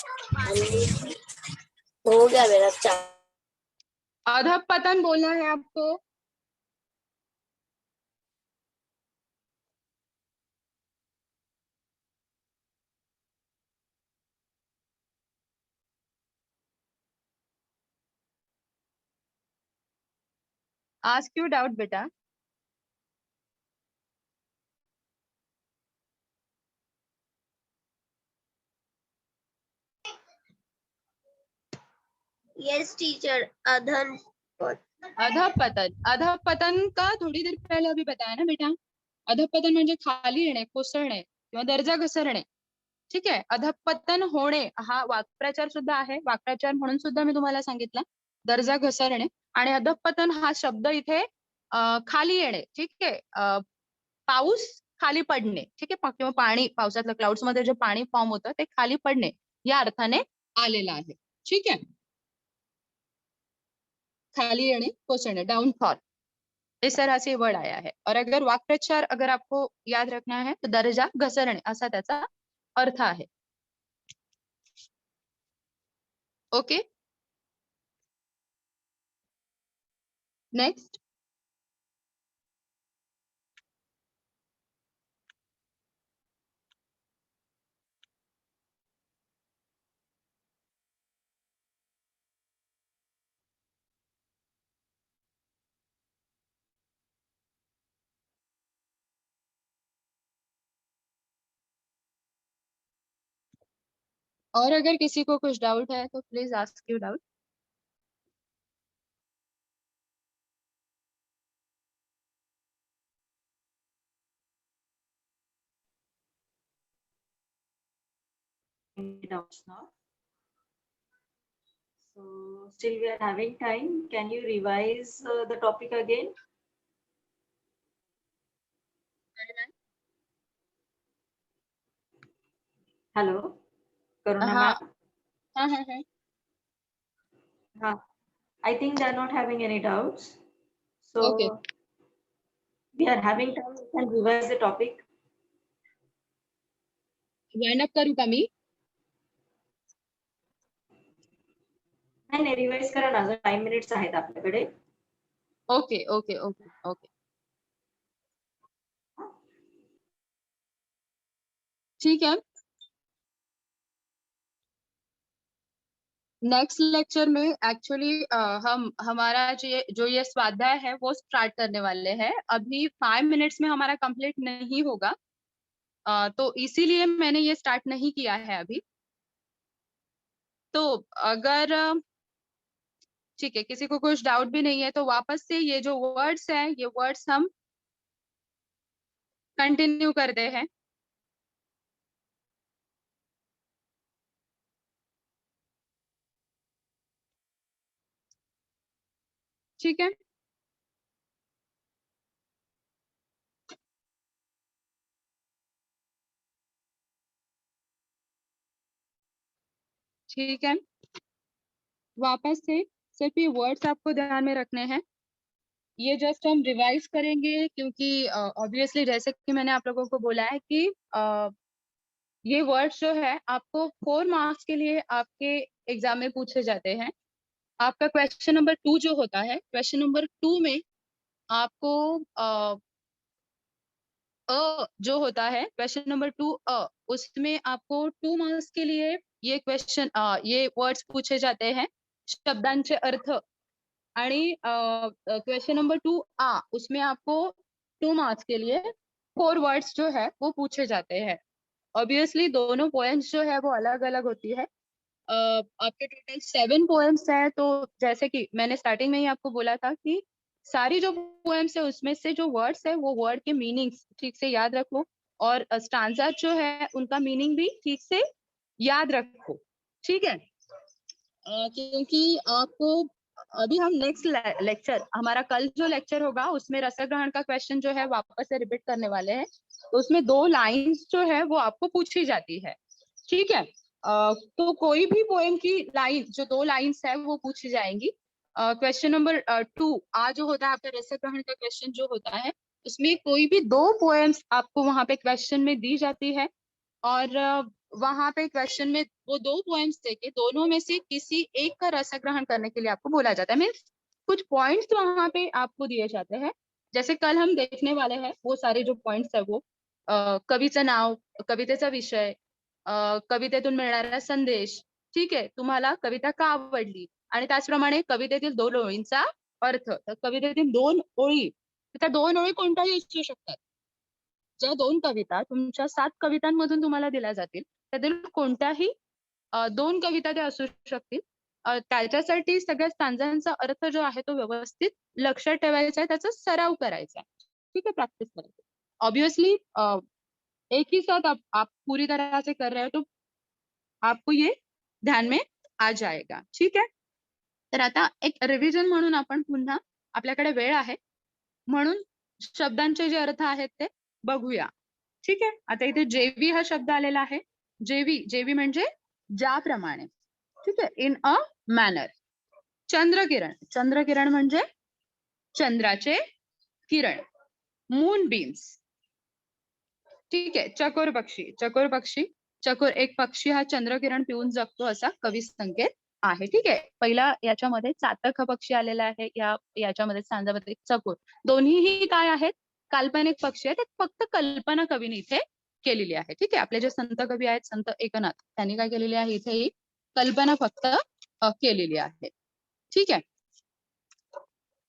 हो गया मेरा चार। अधःपतन बोलना है आपको। आस्क यू डाउट बेटा। यस टीचर, अधन अधःपतन, अधःपतन का थोडी देर पहिले अभी बताया ना बेटा। अधःपतन म्हणजे खाली येणे, कोसळणे किंवा दर्जा घसरणे. ठीक आहे. अधःपतन होणे हा वाक्प्रचार सुद्धा आहे. वाक्प्रचार म्हणून सुद्धा मी तुम्हाला सांगितलं दर्जा घसरणे. आणि अधःपतन हा शब्द इथे खाली येणे. ठीक आहे. पाऊस खाली पडणे. ठीक आहे. किंवा पाणी पावसातलं क्लाउड्स मध्ये जे पाणी फॉर्म होतं ते खाली पडणे या अर्थाने आलेलं आहे. ठीक है, खाली येणे, कोसळणे, डाउनफॉल, इस तरह से वर्ड आया है. और अगर वाक्प्रचार अगर आपको याद रखना है तो दर्जा घसरणे असा त्याचा अर्थ आहे. Okay, next. और अगर किसी को कुछ डाउट है तो please ask you doubt. Any doubts now? So still we are having time. Can you revise the topic again? Hello, Karuna हाँ ma'am. हाँ हाँ हाँ. I think they are not having any doubts. So Okay. we are having time. We can revise the topic. Wind up करू का मी? नाही revise करा ना, अजून 5 मिनिट्स आहेत आपल्याकडे. ओके ओके ओके ओके, ठीक है. नेक्स्ट लेक्चर में एक्चुअली हम हमारा जो ये स्वाध्याय है वो स्टार्ट करने वाले हैं. अभी 5 मिनट्स में हमारा कंप्लीट नहीं होगा, तो इसीलिए मैंने ये स्टार्ट नहीं किया है अभी. तो अगर ठीक है, किसी को कुछ डाउट भी नहीं है तो वापस से ये जो वर्ड्स हैं ये वर्ड्स हम कंटिन्यू करते हैं. ठीक है, ठीक है. वापस से सिर्फ ये वर्ड्स आपको ध्यान में रखने हैं. ये जस्ट हम रिवाइज करेंगे क्योंकि ऑब्वियसली जैसे कि मैंने आप लोगों को बोला है कि ये वर्ड्स जो है आपको 4 मार्क्स के लिए आपके एग्जाम में पूछे जाते हैं. आपका क्वेश्चन नंबर 2 जो होता है, क्वेश्चन नंबर 2 में आपको जो होता है क्वेश्चन नंबर 2 उसमें आपको 2 मार्क्स के लिए ये क्वेश्चन ये वर्ड्स पूछे जाते हैं, शब्दांचे अर्थ. आणि क्वेश्चन नंबर 2 उसमें आपको 2 मार्क्स के लिए 4 वर्ड्स जो है वो पूछे जाते हैं. ऑब्वियसली दोनों पोएम्स जो है वो अलग अलग होती है. आपके टोटल 7 पोएम्स है. तो जैसे कि मैंने स्टार्टिंग में ही आपको बोला था कि सारी जो पोएम्स है उसमें से जो वर्ड्स है वो वर्ड के मीनिंग्स ठीक से याद रखो, और स्टांजा जो है उनका मीनिंग भी ठीक से याद रखो. ठीक है, क्योंकि आपको अभी हम नेक्स्ट लेक्चर, हमारा कल जो लेक्चर होगा उसमें रसग्रहण का क्वेश्चन जो है वापस से रिपीट करने वाले हैं. तो उसमें 2 लाइंस जो है वो आपको पूछी जाती है. ठीक है, तो कोई भी पोएम की लाइन जो 2 लाइंस है वो पूछी जाएंगी. क्वेश्चन नंबर 2 जो होता है आपका रसग्रहण का क्वेश्चन जो होता है उसमें कोई भी 2 पोएम्स आपको वहां पे क्वेश्चन में दी जाती है, और वहां पे क्वेश्चन में वो 2 पोएम्स देके दोनों में से किसी एक का रसग्रहण करने के लिए आपको बोला जाता है. मीन्स कुछ पॉइंट्स वहां पे आपको दिए जाते हैं, जैसे कल हम देखने वाले हैं वो सारे जो पॉइंट्स है वो कवीचं नाव, कवितेचा विषय, कवितेतून मिळणारा संदेश, ठीक आहे, तुम्हाला कविता का आवडली, आणि त्याचप्रमाणे कवितेतील 2 ओळींचा अर्थ. तर कवितेतील 2 ओळी, त्या 2 ओळी कोणत्याही असू शकतात. ज्या 2 कविता तुमच्या 7 कवितांमधून तुम्हाला दिल्या जातील त्यातील कोणत्याही 2 कविता त्या असू शकतील. त्याच्यासाठी सगळ्या स्टांजांचा अर्थ जो आहे तो व्यवस्थित लक्षात ठेवायचा आहे, त्याचा सराव करायचा आहे, ठीक है, प्रैक्टिस करायची. ऑब्वियसली एक ही साथ आप पूरी तरह से कर रहे हो तो आपको ये ध्यान में आ जाएगा, ठीक है. तर आता एक रिव्हिजन म्हणून आपण पुन्हा, आपल्याकडे वेळ आहे म्हणून शब्दांचे जे अर्थ आहेत ते बघूया, ठीक आहे. आता इथे जेवी हा शब्द आलेला आहे. जेवी, जेवी म्हणजे ज्याप्रमाणे, ठीक आहे, इन अ मॅनर. चंद्रकिरण, चंद्रकिरण म्हणजे चंद्राचे किरण. मून बीम्स, ठीक आहे. चकोर पक्षी, चकोर पक्षी, चकोर एक पक्षी हा चंद्रकिरण पिऊन जगतो असा कवी संकेत आहे, ठीक आहे. पहिला याच्यामध्ये चातक हा पक्षी आलेला आहे, याच्यामध्ये सांजामध्ये चकोर. दोन्हीही काय आहेत, काल्पनिक पक्षी आहेत. फक्त कल्पना कवीने इथे केलेली आहे, ठीक आहे. आपले जे संत कवी आहेत, संत एकनाथ, त्यांनी काय केलेली आहे, इथे ही कल्पना फक्त केलेली आहे, ठीक आहे.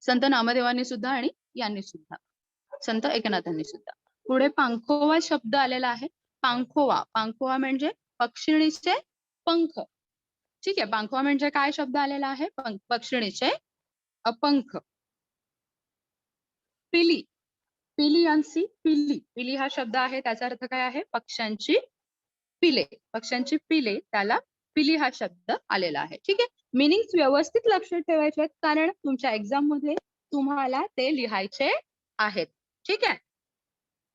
संत नामदेवांनी सुद्धा आणि यांनी सुद्धा, संत एकनाथांनी सुद्धा. पुढे पांखोवा शब्द आलेला आहे. पांखोवा, पांखोवा म्हणजे पक्षिणीचे पंख, ठीक आहे. पांखोवा म्हणजे काय शब्द आलेला आहे, पक्षिणीचे पंख. पिली, पिलियांसी, पिली, पिली हा शब्द आहे, त्याचा अर्थ काय आहे, पक्ष्यांची पिले, पक्ष्यांची पिले, त्याला पिली हा शब्द आलेला आहे, ठीक आहे. मिनिंग्स व्यवस्थित लक्षात ठेवायचे आहेत, कारण तुमच्या एक्झाम मध्ये तुम्हाला ते लिहायचे आहेत, ठीक आहे.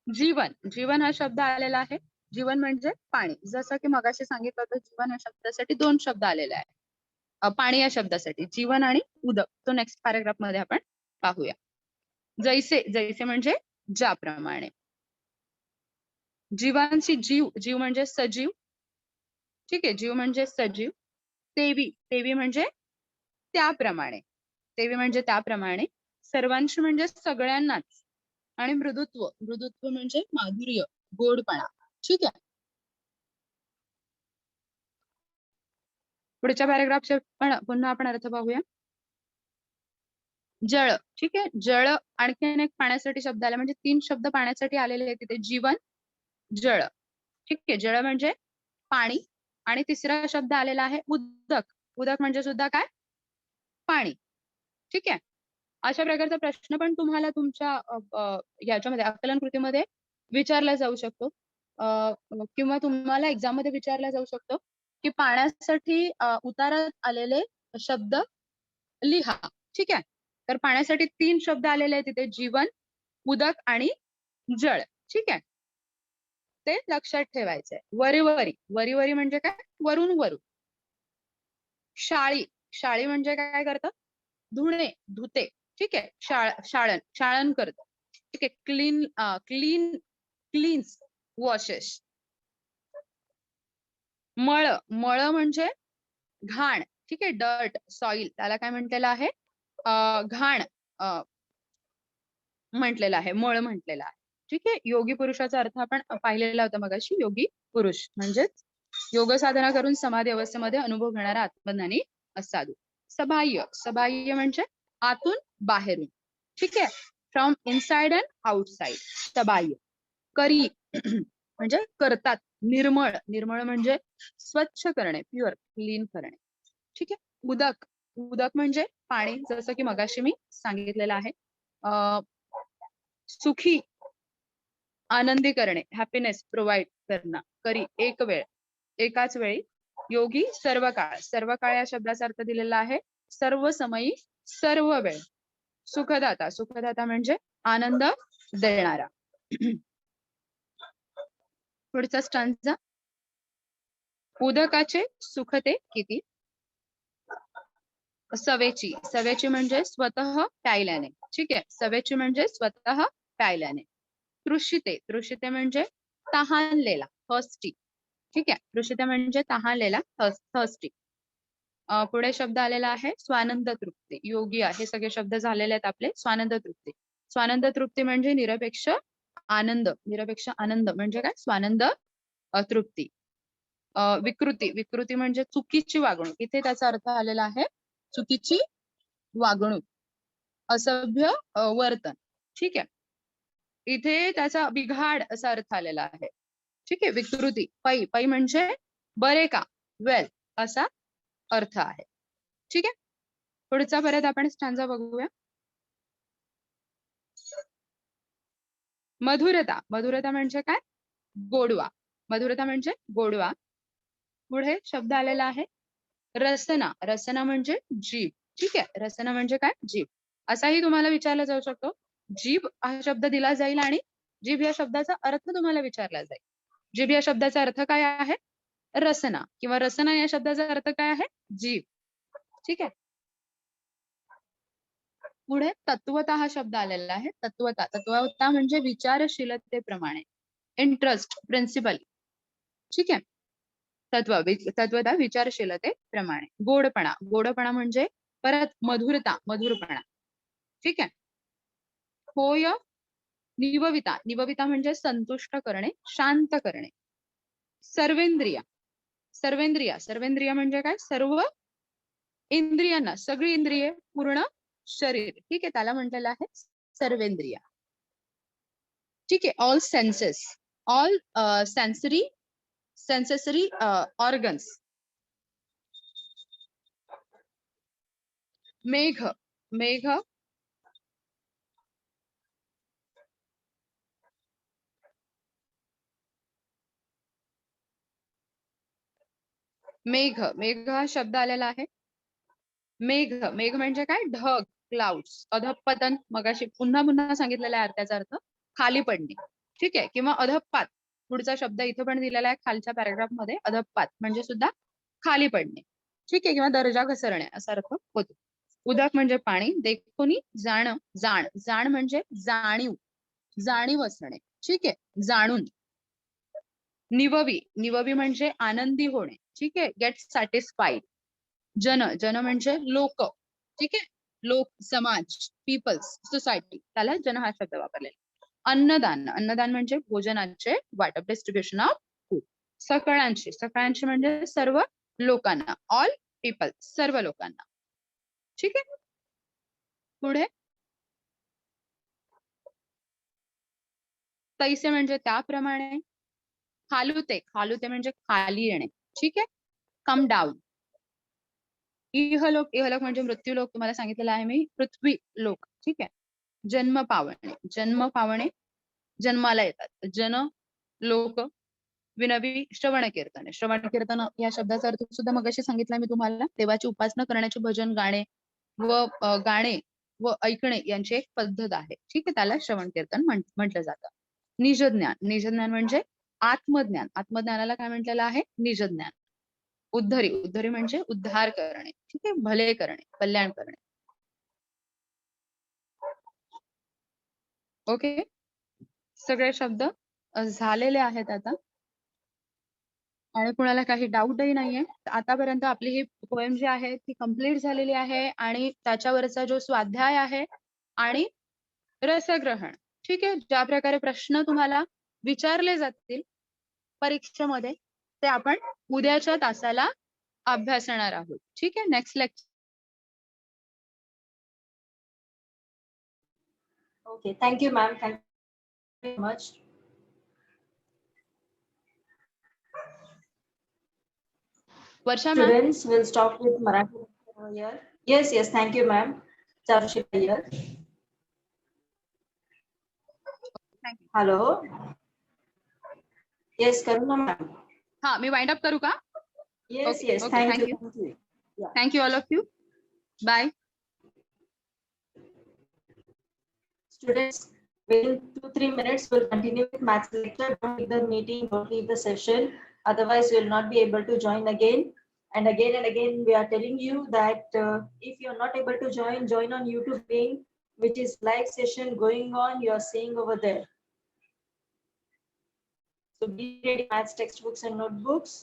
जीवन, जीवन हा शब्द आलेला आहे. जीवन म्हणजे पाणी, जसं की मगाशी सांगितलं होतं, जीवन या शब्दासाठी 2 शब्द आलेले आहेत. पाणी या शब्दासाठी जीवन आणि उदक, तो नेक्स्ट पॅराग्राफ मध्ये आपण पाहूया. जैसे, जैसे म्हणजे ज्याप्रमाणे. जीवांशी जीव, जीव म्हणजे सजीव, ठीक आहे, जीव म्हणजे सजीव. तेवी, तेवी म्हणजे त्याप्रमाणे, तेवी म्हणजे त्याप्रमाणे. सर्वांशी म्हणजे सगळ्यांनाच. आणि मृदुत्व, मृदुत्व म्हणजे माधुर्य, गोडपणा, ठीक आहे. पुढच्या पॅराग्राफचे पुन्हा आपण अर्थ पाहूया. जळ, ठीक आहे, जळ आणखीन एक पाण्यासाठी शब्द आला, म्हणजे 3 शब्द पाण्यासाठी आलेले आहेत तिथे. जीवन, जळ, ठीक आहे. जळ म्हणजे पाणी, आणि तिसरा शब्द आलेला आहे उदक. उदक म्हणजे सुद्धा काय, पाणी, ठीक आहे. अशा प्रकारचा प्रश्न पण तुम्हाला तुमच्या याच्यामध्ये आकलन कृतीमध्ये विचारला जाऊ शकतो, किंवा तुम्हाला एक्झाम मध्ये विचारला जाऊ शकतो की पाण्यासाठी उतारात आलेले शब्द लिहा, ठीक आहे. तर पाण्यासाठी 3 शब्द आलेले आहेत तिथे, जीवन, उदक आणि जळ, ठीक आहे. ते लक्षात ठेवायचंय. वरीवरी, वरीवरी म्हणजे काय, वरून वरून. शाळी, शाळी म्हणजे काय करतं, धुणे, धुते, ठीक आहे. शाळण, शाळण करतं, ठीक आहे. Clean, clean, cleans, washes. मळ, मळ म्हणजे घाण, ठीक आहे. डर्ट, सॉइल, त्याला काय म्हटलेलं आहे, घाण म्हटलेलं आहे, मळ म्हटलेला आहे, ठीक आहे. योगी पुरुषाचा अर्थ आपण पाहिलेला होता मगाशी. योगी पुरुष म्हणजेच योग साधना करून समाधी अवस्थेमध्ये अनुभव घेणारा आत्मज्ञानी साधू. सबाह्य, सबाह्य म्हणजे आतून बाहेरून, ठीक आहे. फ्रॉम इनसाइड अँड आउटसाइड, सबाह्य. करी म्हणजे करतात. निर्मळ, निर्मळ म्हणजे स्वच्छ करणे, प्युअर, क्लीन करणे, ठीक आहे. उदक, उदक म्हणजे पाणी, जसं की मगाशी मी सांगितलेलं आहे. सुखी, आनंदी करणे, हॅपीनेस प्रोव्हाइड करणं. करी, एक वेळ, एकाच वेळी. योगी, सर्व काळ, सर्व काळ या शब्दाचा अर्थ दिलेला आहे सर्व समयी, सर्व वेळ. सुखदाता, सुखदाता म्हणजे आनंद देणारा. पुढचा स्टांजा. उदकाचे सुखते किती. सवेची, सवेची म्हणजे स्वतः प्यायल्याने, ठीक आहे. सवेची म्हणजे स्वतः प्यायल्याने. तृषिते, तृषिते म्हणजे तहानलेला, थर्स्टी, ठीक आहे. तृषिते म्हणजे तहानलेला, थर्स्टी. पुढे शब्द आलेला आहे स्वानंद तृप्ती. योगी हे सगळे शब्द झालेले आहेत आपले. स्वानंद तृप्ती. स्वानंद तृप्ती म्हणजे निरपेक्ष आनंद. निरपेक्ष आनंद म्हणजे काय? स्वानंद तृप्ती. विकृती. विकृती म्हणजे चुकीची वागणूक. इथे त्याचा अर्थ आलेला आहे चुकीची वागणूक, असभ्य वर्तन. ठीक आहे. इथे त्याचा बिघाड असा अर्थ आलेला आहे. ठीक आहे. विकृती. पै. पै म्हणजे बरे का, वेल असा अर्थ आहे. ठीक आहे. पुढचा परत आपण स्टँजा बघूया. मधुरता. मधुरता म्हणजे काय? गोडवा. मधुरता म्हणजे गोडवा. पुढे शब्द आलेला आहे रसना. रसना म्हणजे जीभ. ठीक आहे. रसना म्हणजे काय? जीभ. असाही तुम्हाला विचारला जाऊ शकतो. जीभ हा शब्द दिला जाईल आणि जीभ या शब्दाचा अर्थ तुम्हाला विचारला जाईल. जीभ या शब्दाचा अर्थ काय आहे? रसना. किंवा रसना या शब्दाचा अर्थ काय आहे? जीभ. ठीक आहे. पुढे तत्वता हा शब्द आलेला आहे. तत्वता. तत्वता म्हणजे विचारशीलतेप्रमाणे. Interest, principal. ठीक आहे. तत्वता विचारशीलतेप्रमाणे. गोडपणा. गोडपणा म्हणजे परत मधुरता, मधुरपणा. ठीक आहे. होय. निवविता. निवविता म्हणजे संतुष्ट करणे, शांत करणे. सर्वेंद्रिय. सर्वेंद्रिय. सर्वेंद्रिय म्हणजे काय? सर्व इंद्रियांना, सगळी इंद्रिये, पूर्ण शरीर. ठीक आहे. त्याला म्हटलेलं आहे सर्वेंद्रिय. ठीक आहे. All senses. All sensory organs. मेघ. मेघ मेघ. मेघ हा शब्द आलेला आहे. मेघ. मेघ म्हणजे काय? ढग, क्लाउड्स. अधःपतन मगाशी पुन्हा पुन्हा सांगितलेला आहे त्याचा अर्थ खाली पडणे. ठीक आहे. किंवा अधःपात. पुढचा शब्द इथे पण दिलेला आहे खालच्या पॅराग्राफ मध्ये. अधःपात म्हणजे सुद्धा खाली पडणे. ठीक आहे. किंवा दर्जा घसरणे असा अर्थ होतो. उदक म्हणजे पाणी. देखोनी जाण. जाण. जाण म्हणजे जाणीव, जाणीव असणे. ठीक आहे. जाणून. निववी. निववी म्हणजे आनंदी होणे. ठीक आहे. Get satisfied. जन. जन म्हणजे लोक. ठीक आहे. लोक, समाज, पीपल्स, सोसायटी. त्याला जन हा शब्द वापरलेला. अन्नदान. अन्नदान म्हणजे भोजनाचे वाटप, डिस्ट्रीब्युशन ऑफ फूड. सगळ्यांशी. सगळ्यांशी म्हणजे सर्व लोकांना. ऑल पीपल, सर्व लोकांना. ठीक आहे. पुढे तैसे म्हणजे त्याप्रमाणे. खालुते. खालुते म्हणजे खाली येणे. ठीक आहे. Come down. इहलोक. इहलोक म्हणजे मृत्यूलोक. तुम्हाला सांगितलेलं आहे मी. पृथ्वी लोक. ठीक आहे. जन्म पावणे. जन्म पावणे जन्माला येतात. जन, लोक. विनवी. श्रवण कीर्तन. श्रवण कीर्तन या शब्दाचा अर्थ सुद्धा मगाशी सांगितला मी तुम्हाला. देवाची उपासना करण्याचे भजन गाणे व ऐकणे यांची एक पद्धत आहे. ठीक आहे. त्याला श्रवण कीर्तन म्हटलं जातं. निजज्ञान. निजज्ञान म्हणजे आत्मज्ञान. आत्मज्ञानाला काय म्हटलेलं आहे? निजज्ञान. उद्धरी. उद्धरी म्हणजे उद्धार करणे. ठीक आहे. भले करणे, कल्याण करणे. ओके. सगळे शब्द झालेले आहेत आता. आणि कुणाला काही डाऊटही नाहीये. आतापर्यंत आपली ही पोएम जी आहे ती कंप्लीट झालेली आहे आणि त्याच्यावरचा जो स्वाध्याय आहे आणि रसग्रहण. ठीक आहे. ज्या प्रकारे प्रश्न तुम्हाला विचारले जातील परीक्षेमध्ये ते आपण उद्याच्या तासाला अभ्यासणार आहोत. ठीक आहे. Next lecture. Okay, thank you, ma'am. Thank you very much. Varsha ma'am. Students will stop with Marathi here. Yes, yes, thank you, ma'am. Charushika here. Hello. Yes, Karuna ma'am. हा, मी वाइंड अप करू का? Yes, Okay, yes, okay, thank thank you. you. Thank you. Yeah. Thank you all of you. Bye. Students, within 2-3 minutes, we'll continue with maths lecture. Don't leave the meeting, don't leave the session. Otherwise, you'll not be able to join again. And again, we are telling you that if you're not able to join on YouTube link, which is live session going on, you're seeing over there. So be ready, maths textbooks and notebooks.